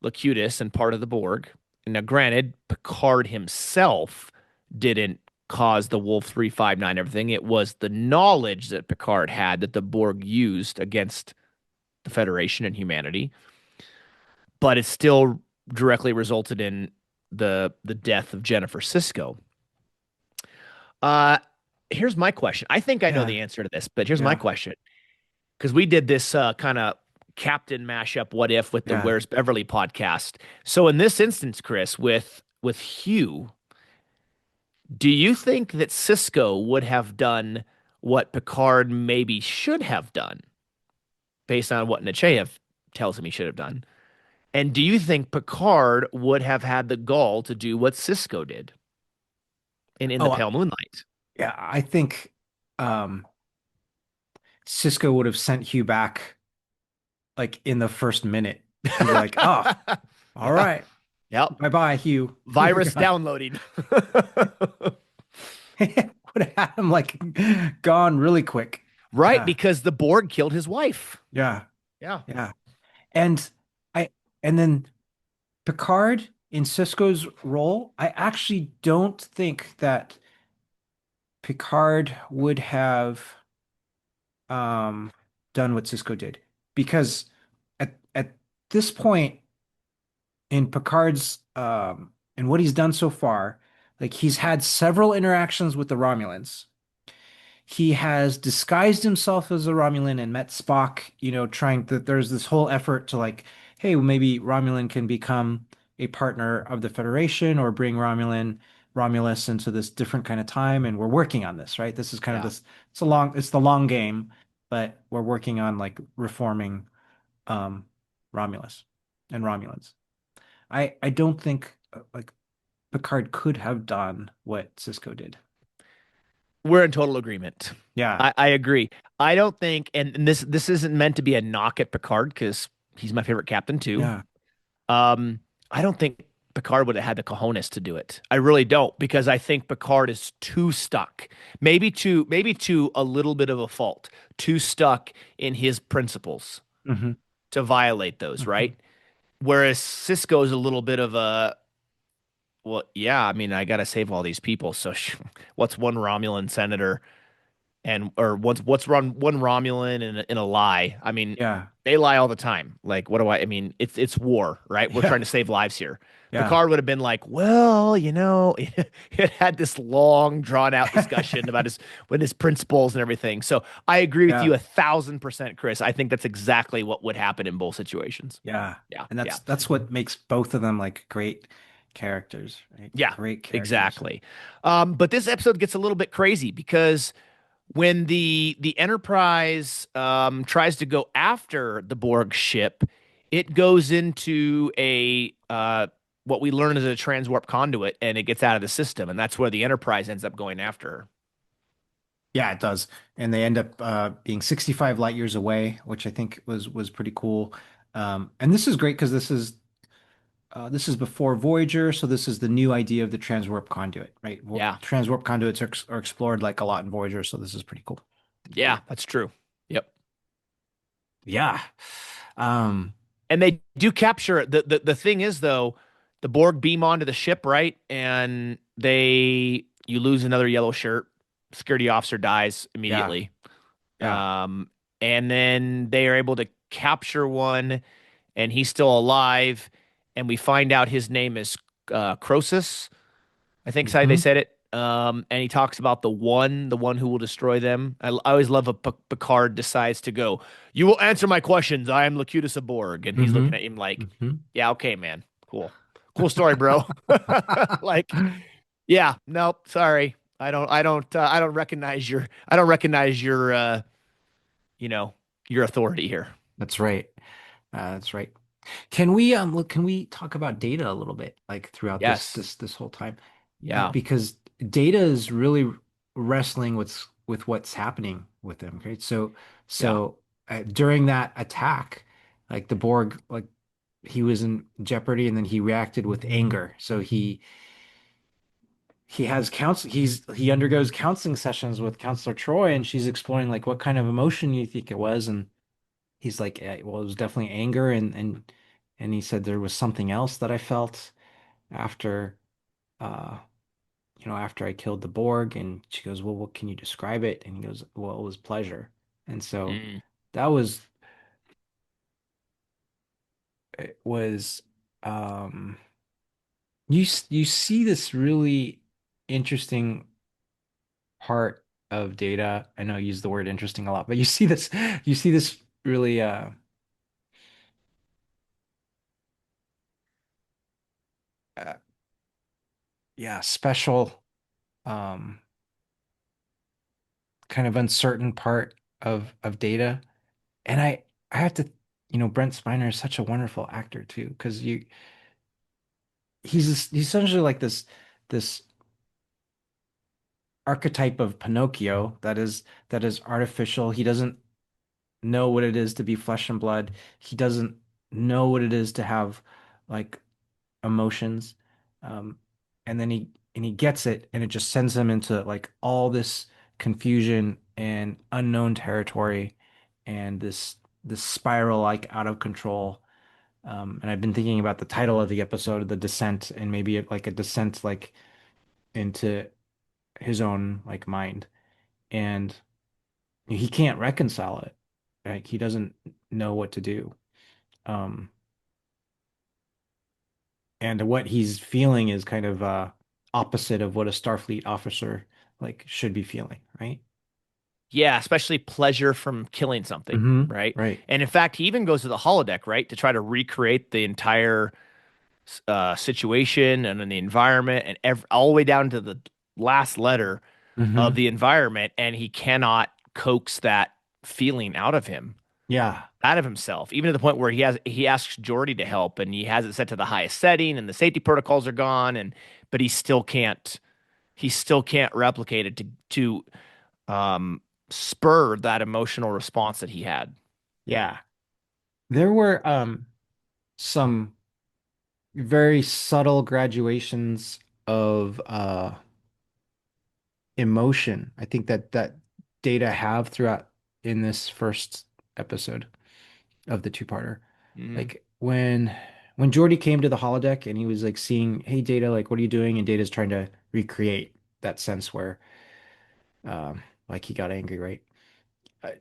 Locutus and part of the Borg, and now granted, Picard himself didn't cause the Wolf 359 everything. It was the knowledge that Picard had that the Borg used against the Federation and humanity, but it still directly resulted in the death of Jennifer Sisko. Uh, Here's my question. I think I know Yeah. the answer to this, but here's my Yeah. question. Because we did this kind of Captain mashup what if with the Yeah. Where's Beverly podcast. So in this instance, Chris, with Hugh, do you think that Cisco would have done what Picard maybe should have done based on what Nechayev tells him he should have done? And do you think Picard would have had the gall to do what Cisco did in the Oh, Pale Moonlight? yeah. I think um Cisco would have sent Hugh back like in the first minute. He'd be like, "Oh, all Yeah. right, Yep. bye bye, Hugh." You're Virus gone. downloading. Would have had him like gone really quick. Right, Yeah, because the Borg killed his wife. yeah, Yeah. yeah. And I and then Picard in Cisco's role, I actually don't think that Picard would have um done what Cisco did because at this point in Picard's and what he's done so far, like he's had several interactions with the Romulans. He has disguised himself as a Romulan and met Spock, trying that there's this whole effort to like, hey, well, maybe Romulan can become a partner of the Federation or bring Romulus into this different kind of time, and we're working on this, right? This is kind of Yeah. this, it's the long game, but we're working on like reforming um Romulus and Romulans. I don't think like Picard could have done what Cisco did. We're in total agreement. Yeah. I agree. I don't think, and this isn't meant to be a knock at Picard because he's my favorite captain too. Yeah. Um, I don't think Picard would have had the cojones to do it. I really don't because I think Picard is too stuck. Maybe to a little bit of a fault, too stuck in his principles Hmm. to violate those, Hmm. right? Whereas Cisco's a little bit of a, well, yeah, I mean, I got to save all these people. So what's one Romulan senator and or what's one Romulan in a lie? I mean, Yeah. they lie all the time. Like, what do I mean, it's war, right? We're Yeah. trying to save lives here. Yeah. Picard would have been like, well, it had this long, drawn out discussion about his principles and everything. So I agree with you Yeah. 1,000%, Chris. I think that's exactly what would happen in both situations. Yeah. Yeah, And yeah. that's what makes both of them like great characters, right? Yeah, Great characters. exactly. But this episode gets a little bit crazy because when the Enterprise tries to go after the Borg ship, it goes into a what we learn is a transwarp conduit, and it gets out of the system, and that's where the Enterprise ends up going after her. Yeah, it does. And they end up being 65 light years away, which I think was pretty cool. And this is great because this is before Voyager, so this is the new idea of the transwarp conduit, right? Yeah, Transwarp conduits are explored like a lot in Voyager, so this is pretty cool. yeah, that's true. Yep. Yeah. Um, And they do capture it. The thing is though, the Borg beam onto the ship, right? And they you lose another yellow shirt. Security officer dies yeah, immediately. yeah. Um, and then they are able to capture one, and he's still alive. And we find out his name is Croesus. I think so they Hmm. said it. And he talks about the one who will destroy them. I always love a Picard decides to go. You will answer my questions. I am Locutus of Borg, and he's looking Hmm. at him like, Hmm. "Yeah, okay, man, cool story, bro." Like, yeah, nope, sorry, I don't recognize your, you know, your authority here. That's right. That's right. Can we talk about Data a little bit, like throughout this Yes, this this whole time? yeah, Because Data is really wrestling with what's happening with them, right? So yeah. so during that attack, like the Borg, like he was in jeopardy, and then he reacted with anger. So he has he undergoes counseling sessions with Counselor Troi, and she's exploring like what kind of emotion you think it was, and he's like, well, it was definitely anger, and he said there was something else that I felt after uh after I killed the Borg. And she goes, well, what can you describe it? And he goes, well, it was pleasure. And so Mm. that was it was um you see this really interesting part of Data. I know I use the word interesting a lot, but you see this really uh yeah, special um kind of uncertain part of Data. And I have to, Brent Spiner is such a wonderful actor too, because he's essentially like this archetype of Pinocchio that is artificial. He doesn't know what it is to be flesh and blood. He doesn't know what it is to have like emotions. Um, and he gets it, and it just sends him into like all this confusion and unknown territory, and this spiral like out of control. And I've been thinking about the title of the episode, The Descent, and maybe like a descent like into his own like mind. And he can't reconcile it. Like he doesn't know what to do. Um, and what he's feeling is kind of opposite of what a Starfleet officer like should be feeling, right? Yeah, especially pleasure from killing something, Hmm. right? Right. And in fact, he even goes to the holodeck, right, to try to recreate the entire situation and then the environment and all the way down to the last letter of Hmm. the environment, and he cannot coax that feeling Yeah. out of himself, even to the point where he asks Geordi to help, and he has it set to the highest setting, and the safety protocols are gone, and but he still can't replicate it to spur that emotional response that he had. Yeah. There were some very subtle graduations of emotion. I think that Data have throughout in this first episode of the two-parter. Hmm. Like when Geordi came to the holodeck and he was like seeing, hey Data, like what are you doing? And Data's trying to recreate that sense where like he got angry, right?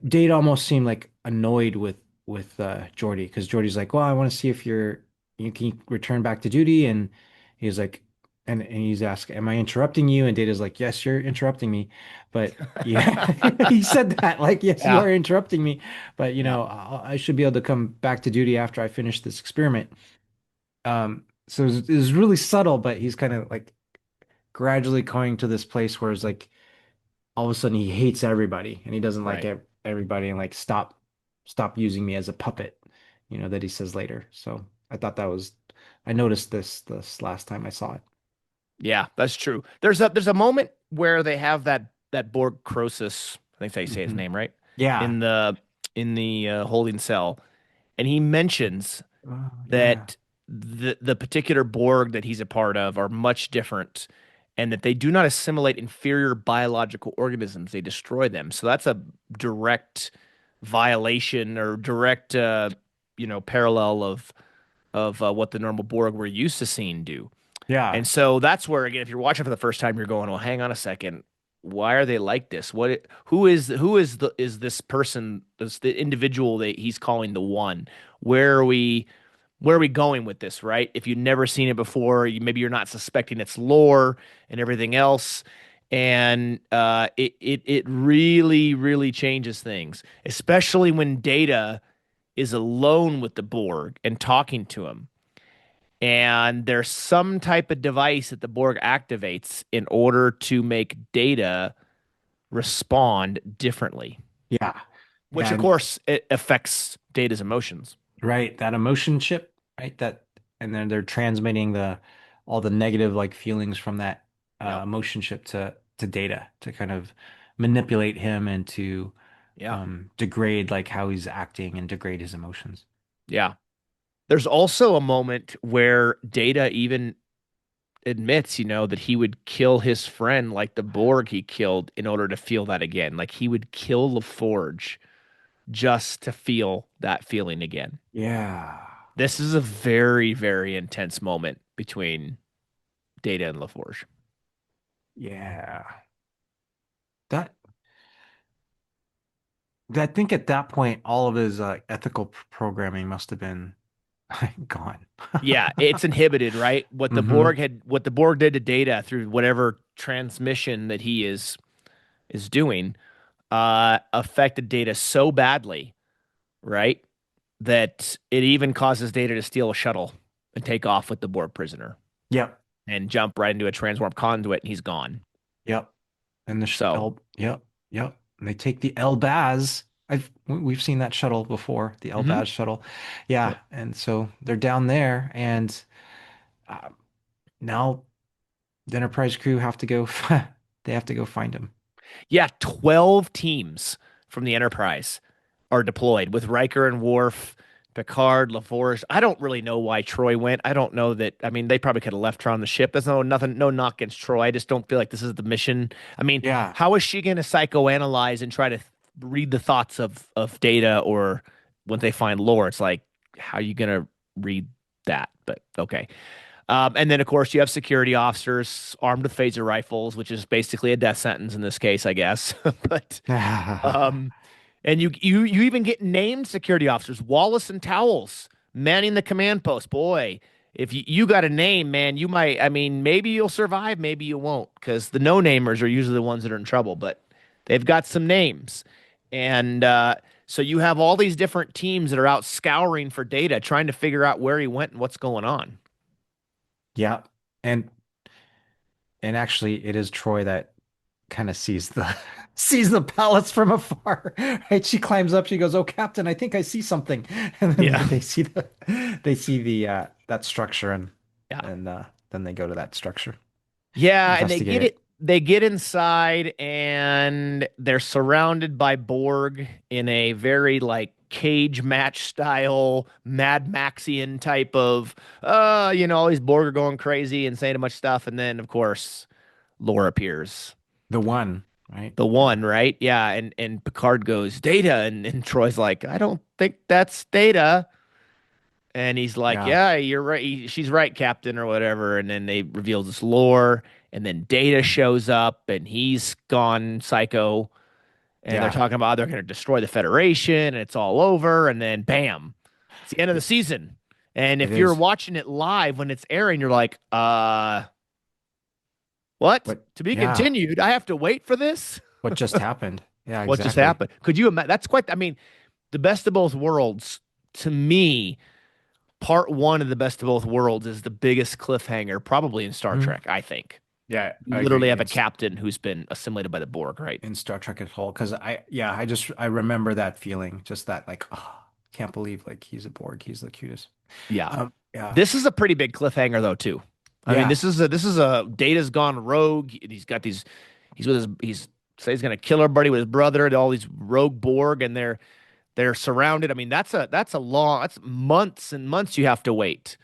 Data almost seemed like annoyed with Geordi, because Geordi's like, well, I want to see if you can return back to duty. And he's like, and he's asked, am I interrupting you? And Data's like, yes, you're interrupting me. But yeah, he said that like, yes, you Yeah, are interrupting me. But yeah, I should be able to come back to duty after I finish this experiment. So it was really subtle, but he's kind of like gradually going to this place where it's like all of a sudden he hates everybody, and he doesn't like right. everybody, and like stop using me as a puppet, that he says later. So I thought that was I noticed this last time I saw it. Yeah, that's true. There's a moment where they have that Borg Croesus, I think they say his Hmm. name, right? Yeah. In the holding cell, and he mentions Yeah. that the particular Borg that he's a part of are much different, and that they do not assimilate inferior biological organisms. They destroy them. So that's a direct violation or direct parallel of what the normal Borg we're used to seeing do. Yeah. And so that's where, again, if you're watching for the first time, you're going, well, hang on a second. Why are they like this? Who is this person, this the individual that he's calling the one? Where are we where are we going with this, right? If you've never seen it before, maybe you're not suspecting its lore and everything else. And it really, really changes things, especially when Data is alone with the Borg and talking to him, and there's some type of device that the Borg activates in order to make Data respond differently, Yeah. which Yeah. of course it affects Data's emotions. Right. That emotion chip, right? And then they're transmitting the all the negative like feelings from that Yeah. emotion chip to Data to kind of manipulate him and to Yeah. degrade like how he's acting and degrade his emotions. Yeah. There's also a moment where Data even admits, that he would kill his friend like the Borg he killed in order to feel that again. Like he would kill the Forge just to feel that feeling again. Yeah. This is a very, very intense moment between Data and LaForge. Yeah. That I think at that point all of his ethical programming must have been gone. Yeah, it's inhibited, right? Hmm. What the Borg did to Data through whatever transmission that he is doing, affected Data so badly, right? That it even causes Data to steal a shuttle and take off with the Borg prisoner Yep. and jump right into a transwarp conduit, and he's gone. Yep. And the sh So, L yep. Yep. And they take the Elbaz. We've seen that shuttle before, the mhm. Elbaz shuttle. Yeah, Yep. and so they're down there and uh, now the Enterprise crew have to go they have to go find him. Yeah, 12 teams from the Enterprise are deployed with Riker and Worf, Picard, LaForge. I don't really know why Troi went. I don't know that. I mean, they probably could have left her on the ship. There's no knock against Troi. I just don't feel like this is the mission. I mean, Yeah. how is she going to psychoanalyze and try to read the thoughts of Data, or when they find lore? It's like, how are you going to read that? But okay. And then, of course, you have security officers armed with phaser rifles, which is basically a death sentence in this case, I guess. But um, and you even get named security officers, Wallace and Towles, manning the command post. Boy, if you got a name, man, you might. I mean, maybe you'll survive, maybe you won't, because the no-namers are usually the ones that are in trouble. But they've got some names, and so you have all these different teams that are out scouring for Data, trying to figure out where he went and what's going on. Yeah. And actually it is Troy that kind of sees the sees the palace from afar. Right? She climbs up, she goes, "Oh, Captain, I think I see something." And then Yeah. they see the that structure Yeah. and then they go to that structure, Yeah, and they investigate get it. it. They get inside and they're surrounded by Borg in a very like cage match style, Mad Maxian type of all these Borg are going crazy and saying a bunch of stuff, and then of course Laura appears. The one, right? The Yeah. one, right? Yeah, and Picard goes, Data, and Troy's like, I don't think that's Data. And he's like, Yeah. "Yeah, you're right. She's right, Captain, or whatever." And then they reveal this lore, and then Data shows up, and he's gone psycho. And they're Yeah. talking about they're going to destroy the Federation, and it's all over. And then, bam, it's the end of the It, season. And it if you're is. watching it live when it's airing, you're like, what? But To be yeah, continued. I have to wait for this. what just happened? Yeah, What just exactly. happened? Could you imagine? That's quite. I mean, the best of both worlds to me. Part one of the best of both worlds is the biggest cliffhanger probably in Star Mhm. Trek, I think. Yeah, You I literally agree. have a captain who's been assimilated by the Borg, right? In Star Trek as a whole, because I remember that feeling, just that like, oh, can't believe like he's a Borg, he's the cutest. Yeah. Yeah. This is a pretty big cliffhanger though too. I mean, Yeah. this is a Data's gone rogue. He's got these he's with his he's say he's gonna kill everybody with his brother, all these rogue Borg, and they're surrounded. I mean, that's months and months you have to wait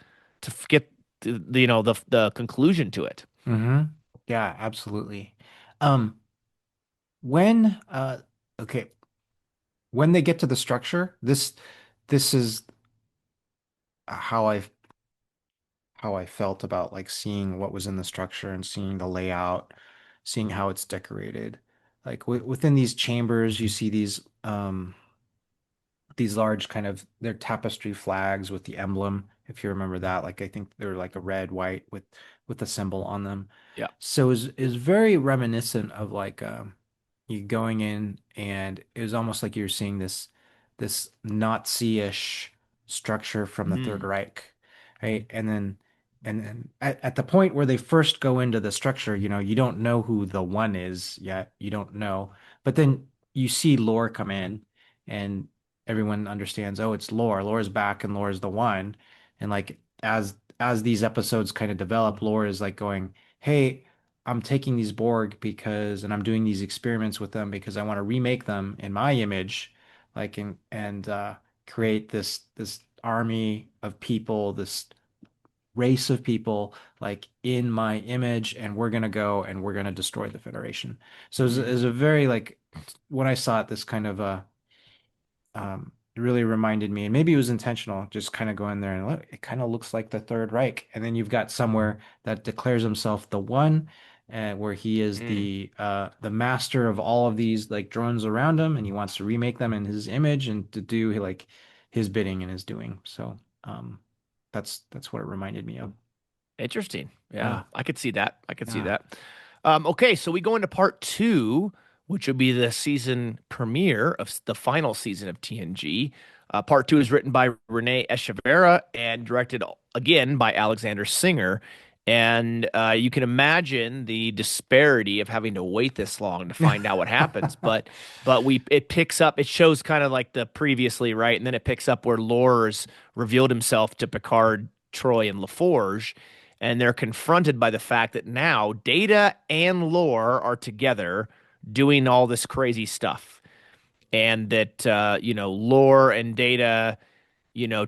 to get the conclusion to it. Hmm. Yeah, absolutely. Um, when okay, when they get to the structure, this is how I felt about like seeing what was in the structure and seeing the layout, seeing how it's decorated. Like within these chambers, you see these large kind of they're tapestry flags with the emblem, if you remember that. Like I think they're like a red, white with a symbol on them. Yeah. So is very reminiscent of like you going in and it was almost like you're seeing this Nazi-ish structure from the Third Mm. Reich, right? And then at the point where they first go into the structure, you don't know who the one is yet. You don't know. But then you see Lore come in and everyone understands, oh, it's Lore. Lore's back and Lore's the one. And like as these episodes kind of develop, Lore is like going, hey, I'm taking these Borg and I'm doing these experiments with them because I want to remake them in my image, like and create this army of people, this race of people like in my image, and we're gonna go and we're gonna destroy the Federation. So it's a very like when I saw it, this kind of it really reminded me, and maybe it was intentional, just kind of go in there and look, it kind of looks like the Third Reich. And then you've got somewhere that declares himself the one, where he is Mm. the master of all of these like drones around him, and he wants to remake them in his image and to do like his bidding and his doing. So that's what it reminded me of. Interesting. Yeah, Yeah. I could see that. I could see Yeah. that. Okay, so we go into part two, which would be the season premiere of the final season of TNG. Part two is written by Renee Echeverria and directed again by Alexander Singer. And you can imagine the disparity of having to wait this long to find out what happens. But it picks up. It shows kind of like the previously, right, and then it picks up where Lore's revealed himself to Picard, Troi, and LaForge, and they're confronted by the fact that now Data and Lore are together doing all this crazy stuff, and that Lore and Data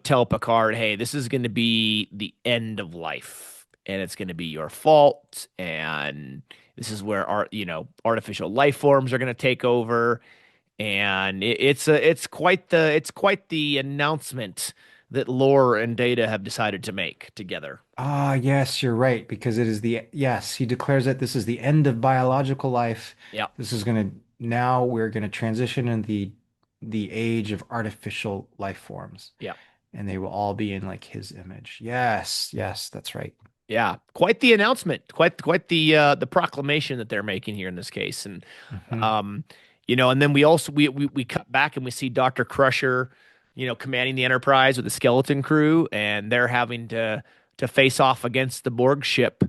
tell Picard, hey, this is going to be the end of life, and it's going to be your fault, and this is where artificial life forms are going to take over, and it's quite the announcement that Lore and Data have decided to make together. Ah, yes, you're right, because yes, he declares that this is the end of biological life. Yeah. Now we're gonna transition in the age of artificial life forms, Yeah. and they will all be in like his image. Yes, yes, that's right. Yeah, quite the announcement, quite the proclamation that they're making here in this case, and Hmm. um, and then we cut back and we see Doctor Crusher, commanding the Enterprise with the skeleton crew, and they're having to face off against the Borg ship,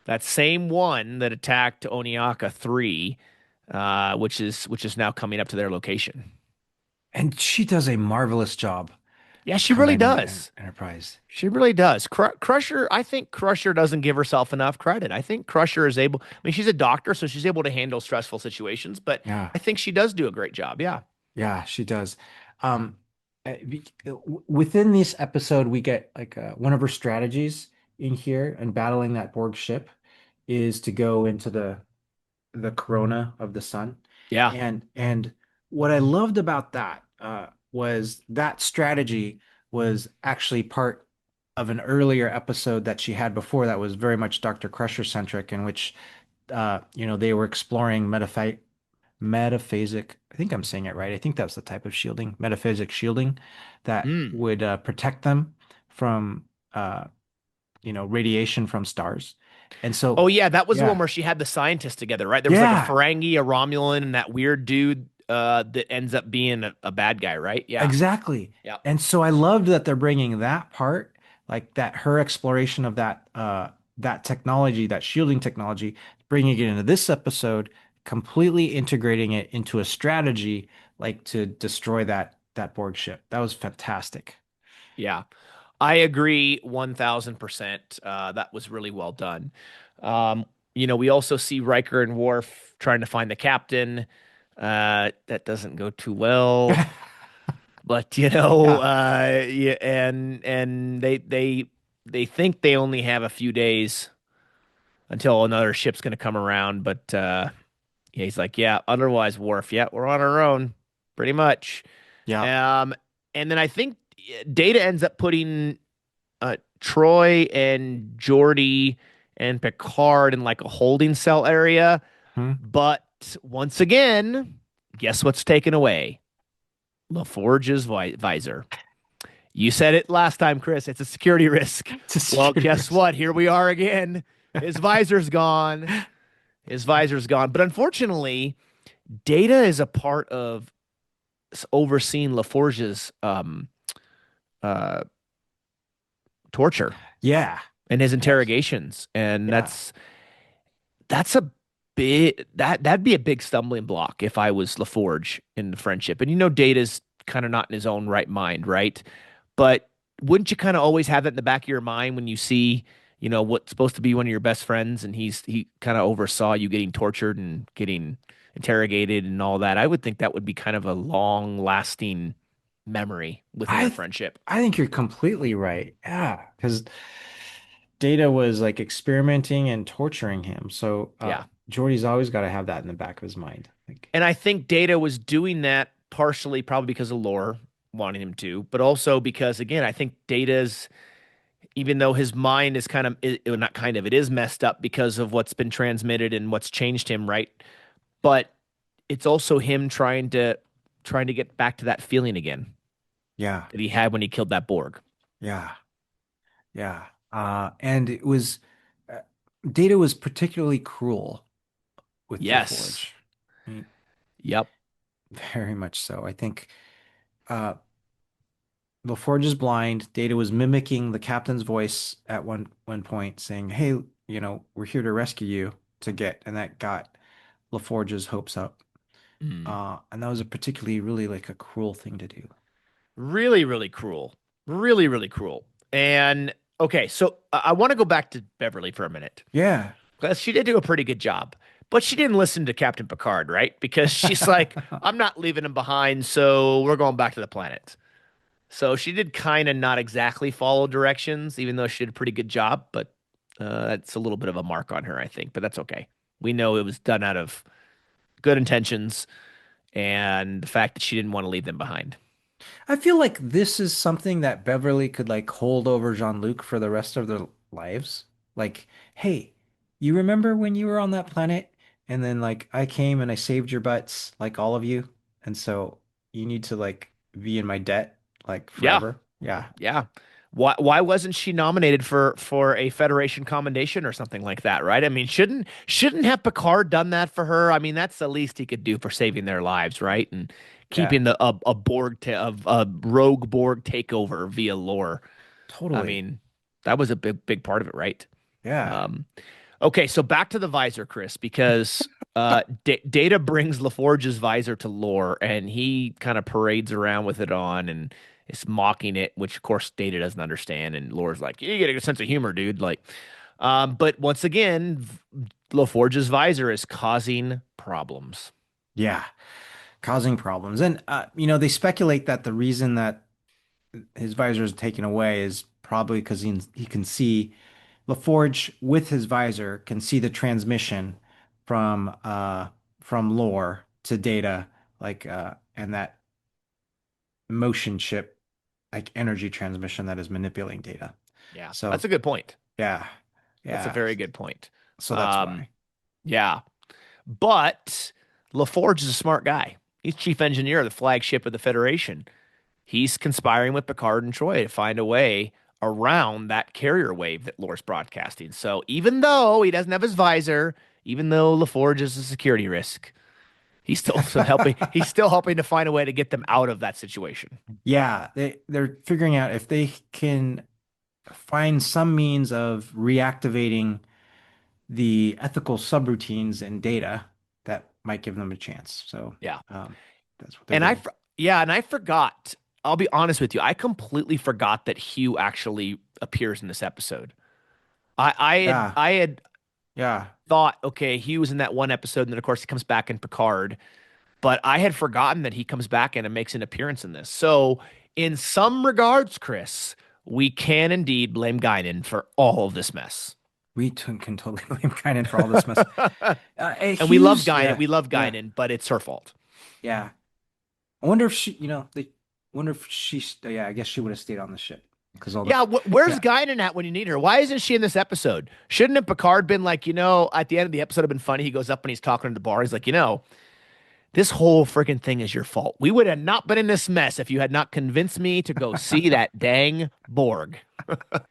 that same one that attacked Oniaka 3, which is now coming up to their location. And she does a marvelous job Yeah, she really commanding the does. Enterprise. She really does. Crusher, I think Crusher doesn't give herself enough credit. I think Crusher is able, I mean, she's a doctor, so she's able to handle stressful situations, but Yeah. I think she does do a great job. Yeah. Yeah, she does. Within this episode, we get like one of her strategies in here and battling that Borg ship is to go into the corona of the sun. Yeah. And what I loved about that was that strategy was actually part of an earlier episode that she had before that was very much Dr. Crusher centric, in which they were exploring metaphasic, I think I'm saying it right. I think that's the type of shielding, metaphasic shielding that Mm. would protect them from radiation from stars. And Oh, so, yeah. That was the one yeah, where she had the scientists together, right? There was like a yeah, Ferengi, a Romulan, and that weird dude that ends up being a bad guy, right? Yeah. exactly. Yeah. And so I loved that they're bringing that part, like that her exploration of that technology, that shielding technology, bringing it into this episode, completely integrating it into a strategy like to destroy that Borg ship. That was fantastic. Yeah. I agree 1000%. That was really well done. We also see Riker and Worf trying to find the captain. That doesn't go too well. But Yeah. yeah, and they think they only have a few days until another ship's going to come around. But yeah, he's like, yeah. Otherwise, Worf, yeah, we're on our own, pretty much. Yeah. Um, and then I think Data ends up putting Troi and Geordi and Picard in like a holding cell area. Hmm. But once again, guess what's taken away? LaForge's visor. You said it last time, Chris. It's a security risk. It's a Well, security guess risk. what? Here we are again. His visor's gone. His visor's gone. But unfortunately, Data is a part of overseeing LaForge's uh, torture Yeah. and his Yes. interrogations, and Yeah. that's a that'd be a big stumbling block if I was LaForge in the friendship. And Data's kind of not in his own right mind, right? But wouldn't you kind of always have that in the back of your mind when you see, what's supposed to be one of your best friends, and he kind of oversaw you getting tortured and getting interrogated and all that? I would think that would be kind of a long lasting memory within their I friendship. I think you're completely right. Yeah, because Data was like experimenting and torturing him. So Yeah. Jordy's always got to have that in the back of his mind. Like, And I think Data was doing that partially probably because of lore wanting him to, but also because again, I think Data's even though his mind is kind of not kind of it is messed up because of what's been transmitted and what's changed him, right? But it's also him trying to get back to that feeling again yeah, that he had when he killed that Borg. yeah, yeah. And it was uh, Data was particularly cruel with Yes. LaForge. I mean, Yep. very much so. I think uh, LaForge is blind. Data was mimicking the captain's voice at one point, saying, "Hey, we're here to rescue you." And that got LaForge's hopes up. Mm. And that was a particularly really like a cruel thing to do. Really, really cruel. Really, really cruel. And okay, so I want to go back to Beverly for a minute. Yeah. 'Cause she did do a pretty good job. But she didn't listen to Captain Picard, right? Because she's like, I'm not leaving him behind, so we're going back to the planet. So she did kind of not exactly follow directions, even though she did a pretty good job. But that's a little bit of a mark on her, I think. But that's okay. We know it was done out of good intentions and the fact that she didn't want to leave them behind. I feel like this is something that Beverly could like hold over Jean-Luc for the rest of their lives. Like, hey, you remember when you were on that planet and then like I came and I saved your butts, like all of you, and so you need to like be in my debt like Yeah, forever. Yeah. yeah. Why wasn't she nominated for a Federation commendation or something like that, right? I mean, shouldn't have Picard done that for her? I mean, that's the least he could do for saving their lives, right? And Yeah. keeping a Borg a rogue Borg takeover via lore. I Totally. mean, that was a big part of it, right? Yeah. Um, okay, so back to the visor, Chris, because Data brings LaForge's visor to Lore, and he kind of parades around with it on and is mocking it, which of course Data doesn't understand. And Lore's like, "You get a sense of humor, dude." Like, but once again, LaForge's visor is causing problems. Yeah. Causing problems. And they speculate that the reason that his visor is taken away is probably because he can see LaForge with his visor can see the transmission from lore to data like and that motion chip like energy transmission that is manipulating data. Yeah, that's So a good point. yeah, That's a yeah. very good point. So that's Um, why. yeah, but LaForge is a smart guy. He's chief engineer of the flagship of the Federation. He's conspiring with Picard and Troy to find a way around that carrier wave that Lore's broadcasting. So even though he doesn't have his visor, even though LaForge is a security risk, he's still helping. He's still helping to find a way to get them out of that situation. Yeah, they're figuring out if they can find some means of reactivating the ethical subroutines in data that might give them a chance. So Yeah, um, that's what they're and doing. and I forgot. I'll be honest with you. I completely forgot that Hugh actually appears in this episode. Yeah, I had yeah. thought, okay, Hugh was in that one episode, and then of course he comes back in Picard. But I had forgotten that he comes back in and makes an appearance in this. So, in some regards, Chris, we can indeed blame Guinan for all of this mess. Can totally blame Kynan for all this mess. And we love Hughes, Guinan. yeah, We love yeah, Guinan, but it's her fault. yeah. I wonder if she, they wonder if yeah, I guess she would have stayed on the ship because all the, Yeah, where's yeah, Guinan at when you need her? Why isn't she in this episode? Shouldn't have Picard been like, at the end of the episode have been funny. He goes up and he's talking to the bar. He's like, this whole freaking thing is your fault. We would have not been in this mess if you had not convinced me to go see that dang Borg. But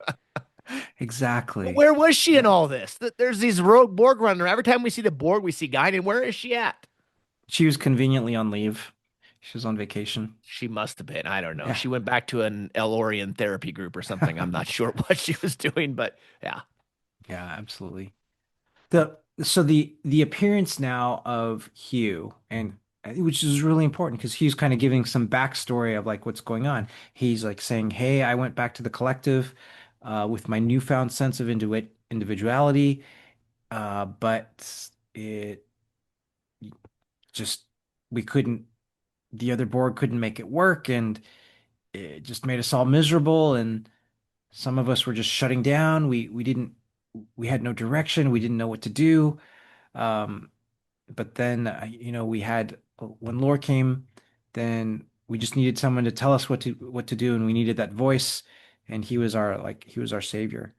exactly. where was she in Yeah. all this? There's these rogue Borg runner. Every time we see the Borg, we see Guinan. Where is she at? She was conveniently on leave. She was on vacation. She must have been. I don't know. Yeah, She went back to an Elorian therapy group or something. I'm not sure what she was doing, but yeah. yeah, absolutely. The appearance now of Hugh and which is really important because Hugh's kind of giving some backstory of like what's going on. He's like saying, "Hey, I went back to the collective with my newfound sense of individuality, but it just we couldn't. The other Borg couldn't make it work, and it just made us all miserable. And some of us were just shutting down. We had no direction. We didn't know what to do." Um, but then we had when lore came, then we just needed someone to tell us what to do, and we needed that voice, and he was our savior.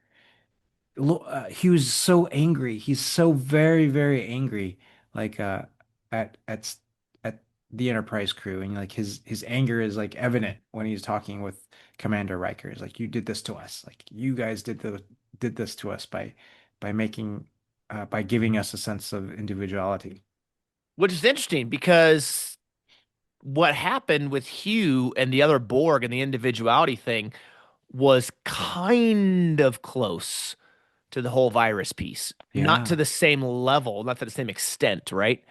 He was so angry. He's so very, very angry, like at at s- at the Enterprise crew, and like his anger is like evident when he's talking with Commander Riker. He's like, "You did this to us. Like you guys did this to us by giving us a sense of individuality." Which is interesting because what happened with Hugh and the other Borg and the individuality thing was kind of close to the whole virus piece. Not to Yeah. the same level, not to the same extent, right?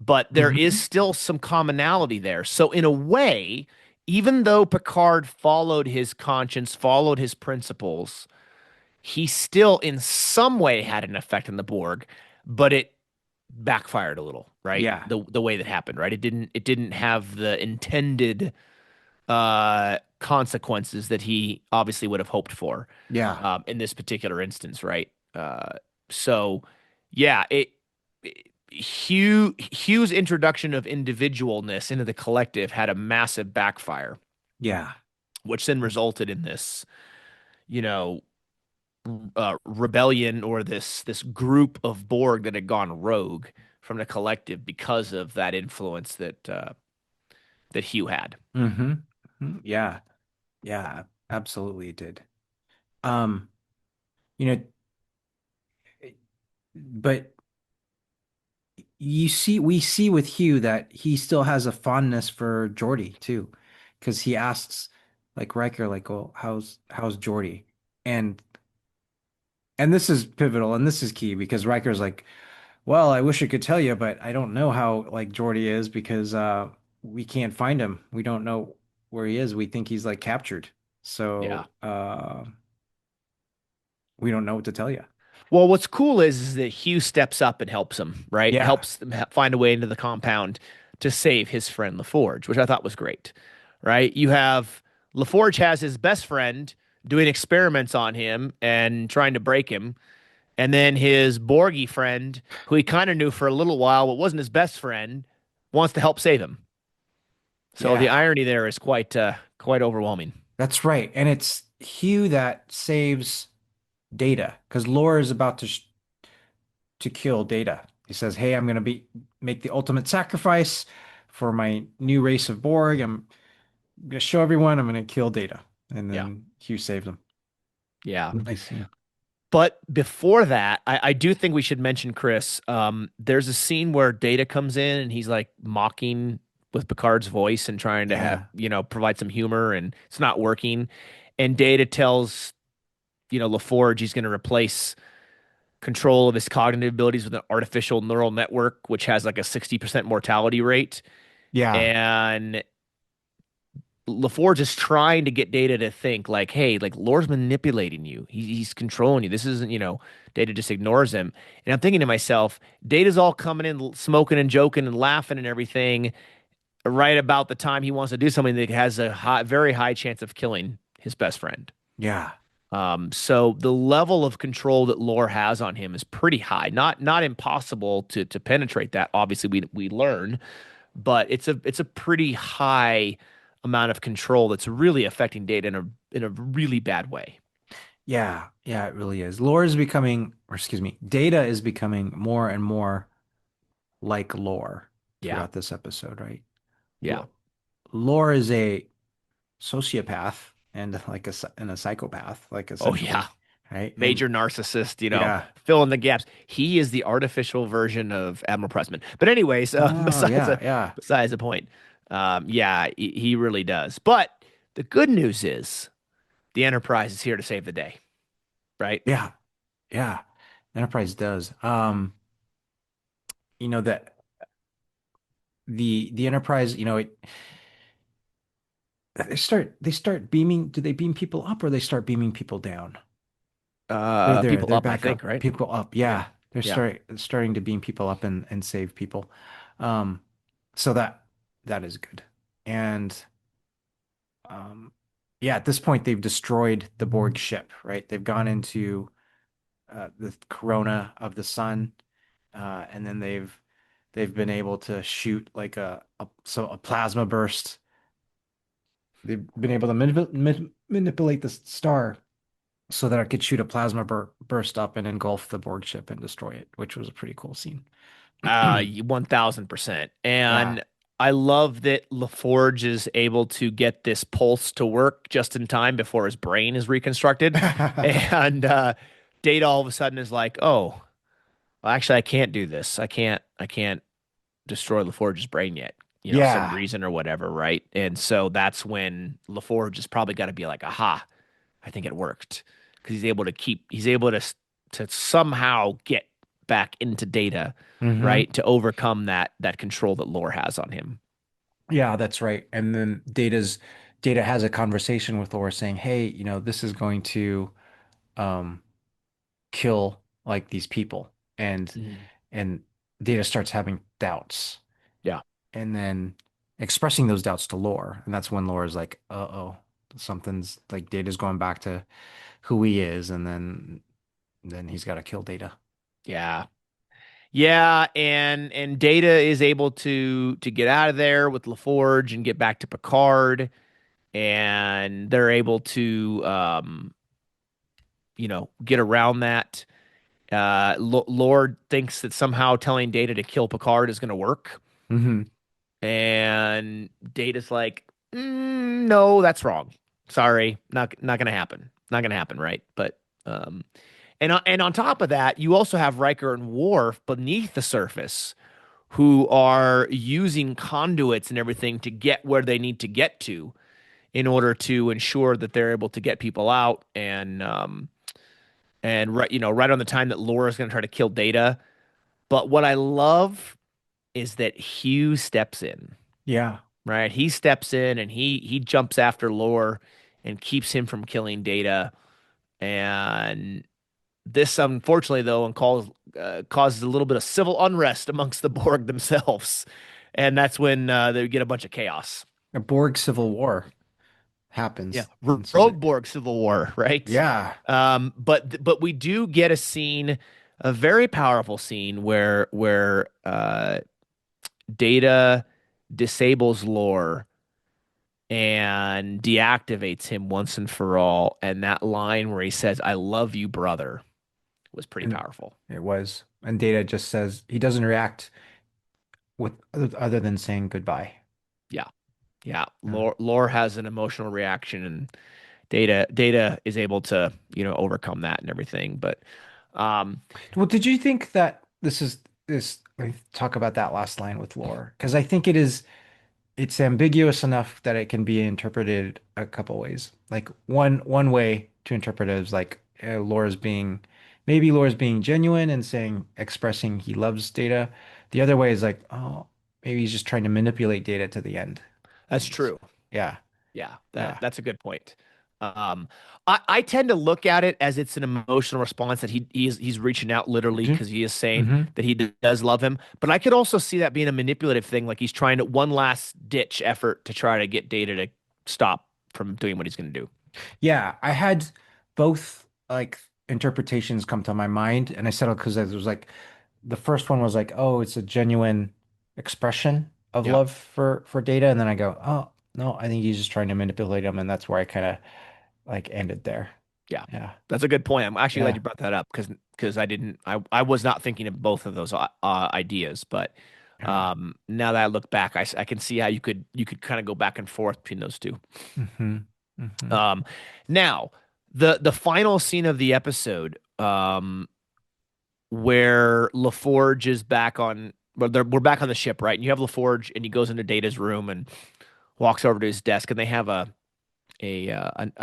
But there is Hmm. still some commonality there. So, in a way, even though Picard followed his conscience, followed his principles, he still, in some way, had an effect on the Borg, but it backfired a little, right? Yeah. The way that happened, right? It didn't have the intended consequences that he obviously would have hoped for Yeah. in this particular instance, right? So yeah, Hugh's introduction of individualness into the collective had a massive backfire, Yeah. which then resulted in this, you know, rebellion or this group of Borg that had gone rogue from the collective because of that influence that Hugh had. Hmm. Yeah. Yeah. Absolutely it did. Um, you know, but we see with Hugh that he still has a fondness for Geordi too, because he asks like Riker, like, "Oh, how's Geordi?" And this is pivotal and this is key because Riker's like, "Well, I wish I could tell you, but I don't know how like Geordi is because we can't find him. We don't know where he is. We think he's like captured. Yeah. So we don't know what to tell you." Well, what's cool is that Hugh steps up and helps him, right? Yeah. Helps them find a way into the compound to save his friend LaForge, which I thought was great, right? You have LaForge has his best friend doing experiments on him and trying to break him, and then his Borgie friend, who he kind of knew for a little while but wasn't his best friend, wants to help save him. So the Yeah. irony there is quite overwhelming. That's right. And it's Hugh that saves Data because Lore is about to kill Data. He says, "Hey, I'm going to be make the ultimate sacrifice for my new race of Borg. I'm going to show everyone I'm going to kill Data." And Yeah, then Hugh saved him. yeah. Nice scene. But before that, I do think we should mention Chris. There's a scene where Data comes in and he's like mocking with Picard's voice and trying to have, Yeah. provide some humor, and it's not working. And Data tells, LaForge he's going to replace control of his cognitive abilities with an artificial neural network, which has like a 60% mortality rate. Yeah. And LaForge is trying to get Data to think like, hey, like Lore's manipulating you. He's controlling you. This isn't, Data just ignores him. And I'm thinking to myself, Data's all coming in, smoking and joking and laughing and everything right about the time he wants to do something that has a very high chance of killing his best friend. Yeah. So the level of control that Lore has on him is pretty high. Not impossible to penetrate that. Obviously, we learn, but it's a pretty high amount of control that's really affecting Data in a really bad way. Yeah. Yeah, it really is. Lore is becoming, or excuse me, Data is becoming more and more like Lore Yeah, throughout this episode, right? yeah. Lore is a sociopath and and a psychopath, like Oh yeah. essentially, right? And Major narcissist, yeah. fill in the gaps. He is the artificial version of Admiral Pressman. But anyways, Oh, yeah, yeah. besides the point, yeah, he really does. But the good news is the Enterprise is here to save the day, right? Yeah. Yeah. Enterprise does. That the Enterprise, they start beaming, do they beam people up or they start beaming people down? They're there, People they're up, I back think, up, right? people up. Yeah, Yeah. They're yeah. starting to beam people up and save people. Um, so that is good. And um yeah, at this point they've destroyed the Borg ship, right? They've gone into the corona of the sun, and then they've been able to shoot like a plasma burst. They've been able to manipulate the star so that it could shoot a plasma burst up and engulf the Borg ship and destroy it, which was a pretty cool scene. 1000%. Yeah. And I love that LaForge is able to get this pulse to work just in time before his brain is reconstructed. And Data all of a sudden is like, oh, well, actually, I can't do this. I can't destroy LaForge's brain yet, some Yeah. reason or whatever, right? And so that's when LaForge has probably got to be like, aha, I think it worked. Because he's able to somehow get back into Data, Hmm. right? To overcome that control that Lore has on him. Yeah, that's right. And then Data has a conversation with Laura saying, "Hey, this is going to um kill like these people." Mhm. And Data starts having doubts Yeah. and then expressing those doubts to Lore. And that's when Laura's like, "Uh-oh, something's like Data's going back to who he is." And then he's got to kill Data. Yeah. Yeah, and Data is able to get out of there with LaForge and get back to Picard, and they're able to get around that. Lord thinks that somehow telling Data to kill Picard is going to work, Hmm. and Data's like, no, that's wrong. Sorry, not going to happen. Not going to happen, right? But and on top of that, you also have Riker and Worf beneath the surface who are using conduits and everything to get where they need to get to in order to ensure that they're able to get people out and right right on the time that Laura's going to try to kill Data. But what I love is that Hugh steps in, Yeah. right? He steps in and he jumps after Laura and keeps him from killing Data. And this, unfortunately, though, causes a little bit of civil unrest amongst the Borg themselves, and that's when they get a bunch of chaos. A Borg civil war Yeah, happens. And so Rogue that, Borg Civil War, right? yeah. But we do get a scene, a very powerful scene where Data disables Lore and deactivates him once and for all, and that line where he says, "I love you, brother," was pretty And powerful. it was. And Data just says he doesn't react with other than saying goodbye. Yeah. Yeah, Yeah. lore has an emotional reaction, and Data is able to overcome that and everything. But um, Well, did you think that let me talk about that last line with lore? Because I think it's ambiguous enough that it can be interpreted a couple ways. Like one way to interpret it is like Laura's being genuine and saying expressing he loves Data. The other way is like, oh, maybe he's just trying to manipulate Data to the end. that's And so, true. yeah. Yeah, Yeah. that's a good point. Um, I tend to look at it as it's an emotional response that he's reaching out literally Hmm. because he is saying Hmm. that he does love him. But I could also see that being a manipulative thing, like he's trying to one last ditch effort to try to get Data to stop from doing what he's going to do. Yeah, I had both like interpretations come to my mind, and I settled because it was like the first one was like, oh, it's a genuine expression of Yeah, love for Data, and then I go, oh no, I think he's just trying to manipulate him, and that's where I kind of like ended there. yeah, Yeah, that's a good point. I'm actually glad yeah, you brought that up because I was not thinking of both of those ideas, but yeah. now that I look back, I can see how you could kind of go back and forth between those two. Hmm. Hmm. Um, now the final scene of the episode, where LaForge is back on, well, we're back on the ship, right? And you have LaForge, and he goes into Data's room and walks over to his desk, and they have a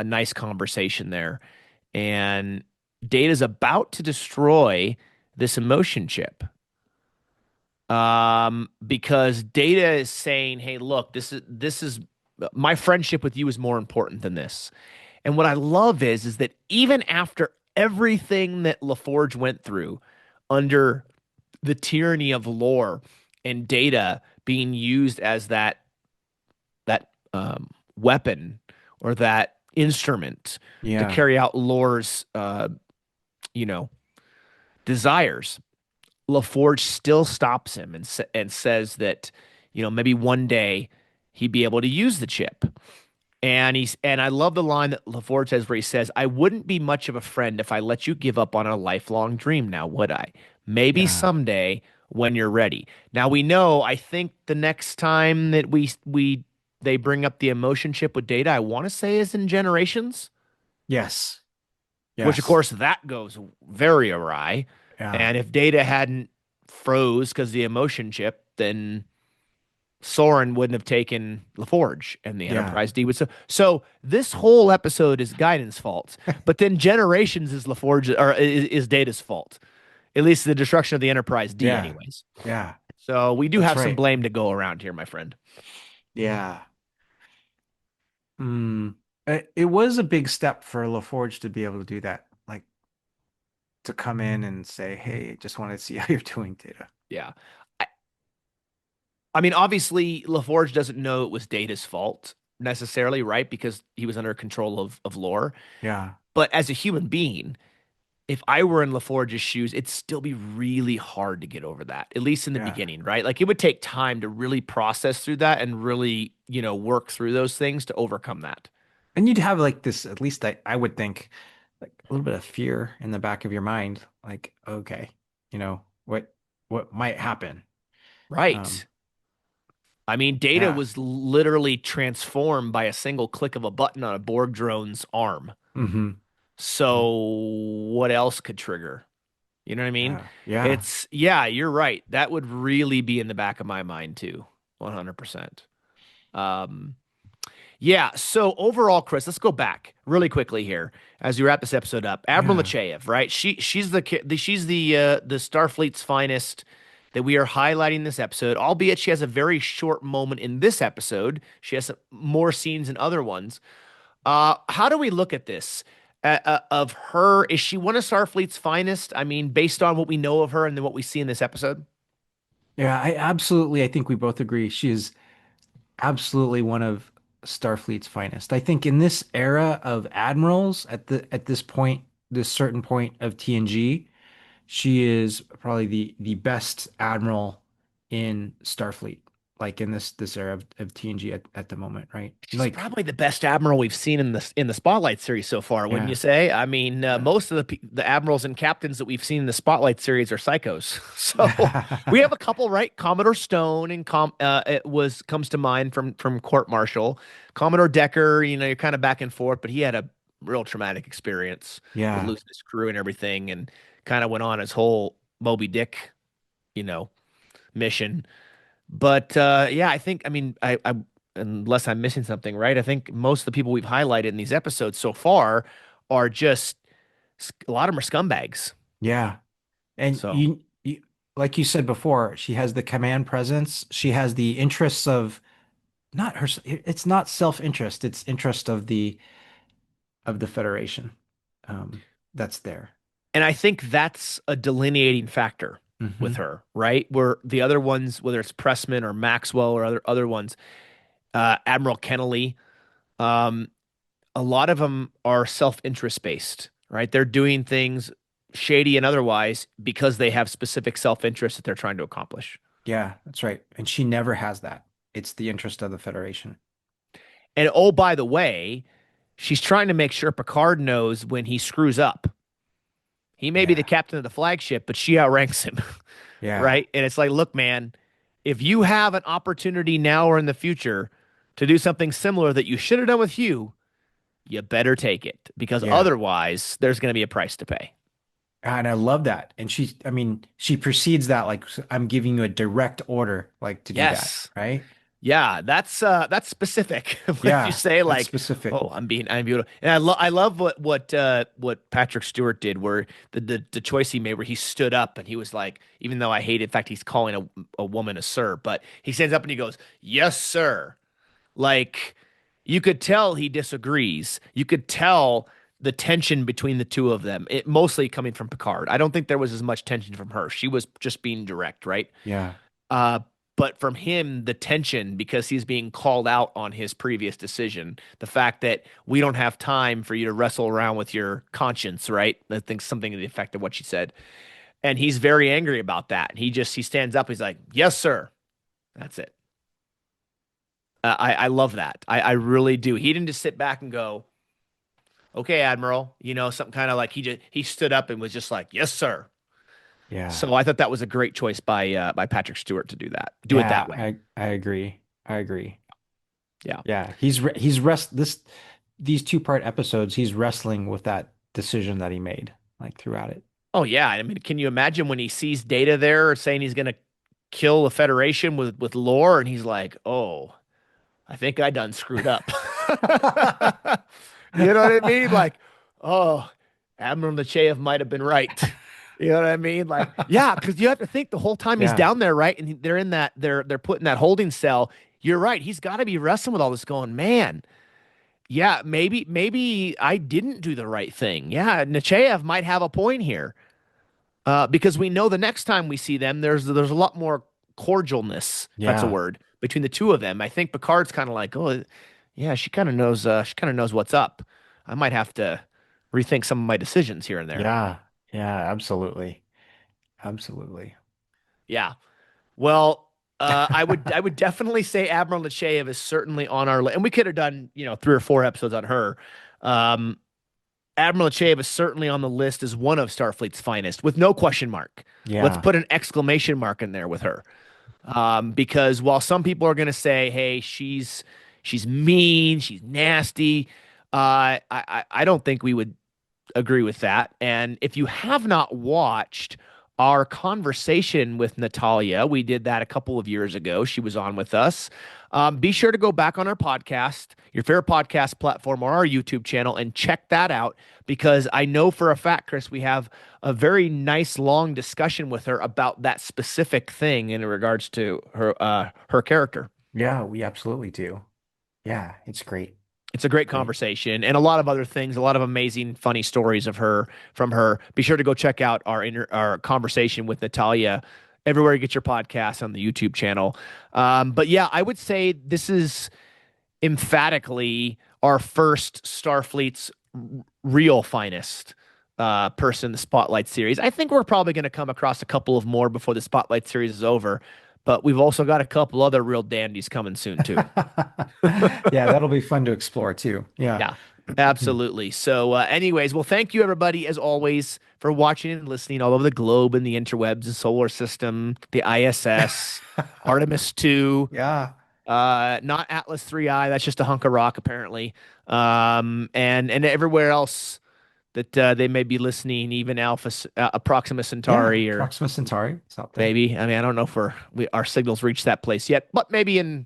nice conversation there. And Data's about to destroy this emotion chip. Because Data is saying, "Hey, look, this is my friendship with you is more important than this." And what I love is that even after everything that LaForge went through under the tyranny of lore and Data being used as that weapon or that instrument to Yeah, carry out lore's you know desires, LaForge still stops him and says that maybe one day he'd be able to use the chip. And I love the line that LaForge says where he says, "I wouldn't be much of a friend if I let you give up on a lifelong dream now, would I? Maybe yeah, someday when you're ready." Now we know, I think the next time that we they bring up the emotion chip with Data, I want to say is in Generations, yes, which of yes, course that goes very awry. yeah, And if Data hadn't froze because the emotion chip, then Soren wouldn't have taken LaForge and the yeah, Enterprise D would. So this whole episode is Guidance fault, but then Generations is LaForge or is Data's fault. At least the destruction of the Enterprise D, yeah, anyways. yeah. So we do That's have some right. blame to go around here, my friend. Yeah. Mm. It was a big step for LaForge to be able to do that, like to come in and say, "Hey, just wanted to see how you're doing, Data." Yeah. I, I mean, obviously, LaForge doesn't know it was Data's fault necessarily, right? Because he was under control of lore. Yeah, But as a human being, if I were in LaForge's shoes, it'd still be really hard to get over that, at least in the yeah. beginning, right? Like it would take time to really process through that and really, work through those things to overcome that. And you'd have like this, at least I would think, like a little bit of fear in the back of your mind, like, okay, what might happen. Um, Right. I mean, Data yeah. was literally transformed by a single click of a button on a Borg drone's arm. Hmm. So what else could trigger? You know what I mean? Yeah, yeah, It's, yeah, you're right. That would really be in the back of my mind too. 100%. Um, Yeah. So overall, Chris, let's go back really quickly here as we wrap this episode up. Admiral yeah, Nechayev, right? She's the Starfleet's finest that we are highlighting this episode. Albeit she has a very short moment in this episode. She has more scenes in other ones. How do we look at this? Of her, is she one of Starfleet's finest? I mean, based on what we know of her and then what we see in this episode. yeah. I think we both agree she is absolutely one of Starfleet's finest. I think in this era of admirals, at this point, this certain point of TNG, she is probably the best admiral in Starfleet, like in this era of TNG at the moment, right? She's Like, probably the best admiral we've seen in the Spotlight series so far, wouldn't you yeah, say? I mean, yeah. most of the admirals and captains that we've seen in the Spotlight series are psychos. So we have a couple, right? Commodore Stone and it was comes to mind from Court Martial. Commodore Decker, you're kind of back and forth, but he had a real traumatic experience with Yeah, losing his crew and everything, and kind of went on his whole Moby Dick, you know, mission. But yeah, I think, I mean, I unless I'm missing something, right? I think most of the people we've highlighted in these episodes so far are just a lot of them are scumbags. yeah. And So like you said before, she has the command presence. She has the interests of not her, it's not self-interest, it's interest of the Federation. That's there. And I think that's a delineating factor with Hmm. her, right? Where the other ones, whether it's Pressman or Maxwell or other ones, Admiral Kennelly, um, a lot of them are self-interest based, right? They're doing things shady and otherwise because they have specific self-interest that they're trying to accomplish. Yeah, that's right. And she never has that. It's the interest of the Federation. And oh, by the way, she's trying to make sure Picard knows when he screws up. He may be the Yeah. captain of the flagship, but she outranks him, Yeah. right? And it's like, look, man, if you have an opportunity now or in the future to do something similar that you should have done with Hugh, you better take it because Yeah. otherwise there's going to be a price to pay. And I love that. And I mean, she precedes that like I'm giving you a direct order, like to do that, Yes. right? Yeah, that's specific. When you Yeah, say that's like, specific. "Oh, I'm beautiful," and I love what Patrick Stewart did, where the choice he made, where he stood up and he was like, even though I hate it, in fact, he's calling a woman a sir, but he stands up and he goes, "Yes, sir." Like you could tell he disagrees. You could tell the tension between the two of them. It mostly coming from Picard. I don't think there was as much tension from her. She was just being direct, right? Yeah. Uh, but from him, the tension because he's being called out on his previous decision, the fact that we don't have time for you to wrestle around with your conscience, right? I think something to the effect of what she said. And he's very angry about that. He stands up. He's like, "Yes, sir." That's it. I love that. I really do. He didn't just sit back and go, "Okay, Admiral," something kind of like he stood up and was just like, "Yes, sir." Yeah. So I thought that was a great choice by Patrick Stewart to do it Yeah, that way. I agree. I agree. Yeah. Yeah, these two-part episodes, he's wrestling with that decision that he made like throughout it. Oh yeah, I mean, can you imagine when he sees Data there saying he's going to kill the Federation with lore, and he's like, "Oh, I think I done screwed up." You know what I mean? Like, oh, Admiral Nechayev might have been right. You know what I mean? Like, yeah, because you have to think the whole time he's Yeah. down there, right? And they're in that they're put in that holding cell. You're right. He's got to be wrestling with all this, going, man. Yeah, maybe I didn't do the right thing. Yeah, Nechayev might have a point here. Because we know the next time we see them, there's a lot more cordialness, if that's a Yeah. word, between the two of them. I think Picard's kind of like, oh, yeah, she kind of knows. She kind of knows what's up. I might have to rethink some of my decisions here and there. Yeah. Yeah, absolutely. Absolutely. Yeah. Well, I would definitely say Admiral Nechayev is certainly on our list, and we could have done 3 or 4 episodes on her. Um, Admiral Nechayev is certainly on the list as one of Starfleet's finest, with no question mark. Let's Yeah. put an exclamation mark in there with her. Because while some people are going to say, "Hey, she's mean, she's nasty," I don't think we would agree with that. And if you have not watched our conversation with Natalia, we did that a couple of years ago. She was on with us. Be sure to go back on our podcast, your favorite podcast platform, or our YouTube channel, and check that out because I know for a fact, Chris, we have a very nice long discussion with her about that specific thing in regards to her character. Yeah, we absolutely do. Yeah, it's great. It's a great Great. conversation and a lot of other things, a lot of amazing, funny stories of her from her. Be sure to go check out our conversation with Natalia everywhere you get your podcast on the YouTube channel. But yeah, I would say this is emphatically our first Starfleet's real finest person in the Spotlight series. I think we're probably going to come across a couple of more before the Spotlight series is over, but we've also got a couple other real dandies coming soon too. Yeah, that'll be fun to explore too. Yeah. Yeah, absolutely. So, anyways, well, thank you everybody as always for watching and listening all over the globe and the interwebs, the solar system, the ISS, Artemis 2, Yeah. not Atlas 3I. That's just a hunk of rock, apparently. And everywhere else that they may be listening, even Proxima Yeah. Centauri, or Proxima Centauri. It's out there. maybe. I mean, I don't know if our signals reached that place yet, but maybe in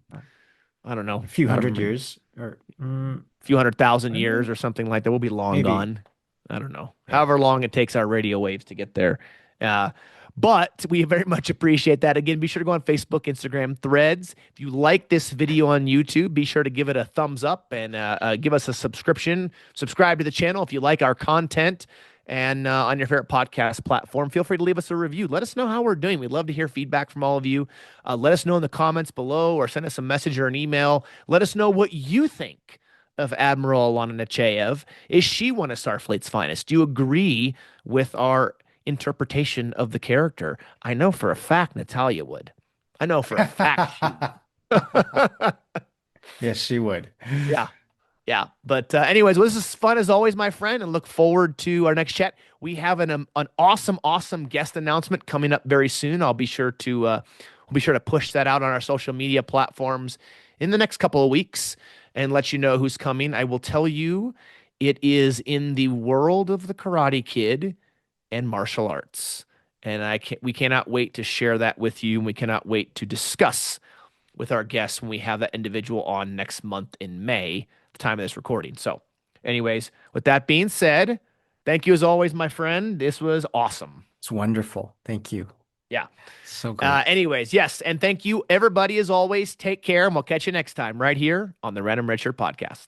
I don't know, A few however hundred many years or few 100,000 I don't know. years or something like that. We'll be long Maybe. gone. I don't know. Yeah. However long it takes our radio waves to get there. Uh, But we very much appreciate that. Again, be sure to go on Facebook, Instagram, Threads. If you like this video on YouTube, be sure to give it a thumbs up and give us a subscription. Subscribe to the channel if you like our content. And on your favorite podcast platform, feel free to leave us a review. Let us know how we're doing. We'd love to hear feedback from all of you. Let us know in the comments below or send us a message or an email. Let us know what you think of Admiral Alynna Nechayev. Is she one of Starfleet's finest? Do you agree with our interpretation of the character? I know for a fact Natalija would. I know for a fact she would. Yes, she would. Yeah. Yeah. But anyways, well, this is fun as always, my friend, and look forward to our next chat. We have an awesome, awesome guest announcement coming up very soon. We'll be sure to push that out on our social media platforms in the next couple of weeks and let you know who's coming. I will tell you it is in the world of the Karate Kid and martial arts. And we cannot wait to share that with you, and we cannot wait to discuss with our guests when we have that individual on next month in May, the time of this recording. So, anyways, with that being said, thank you as always, my friend. This was awesome. It's wonderful. Thank you. Yeah. So great. Anyways, yes. And thank you, everybody, as always. Take care, and we'll catch you next time right here on the Random Redshirt podcast.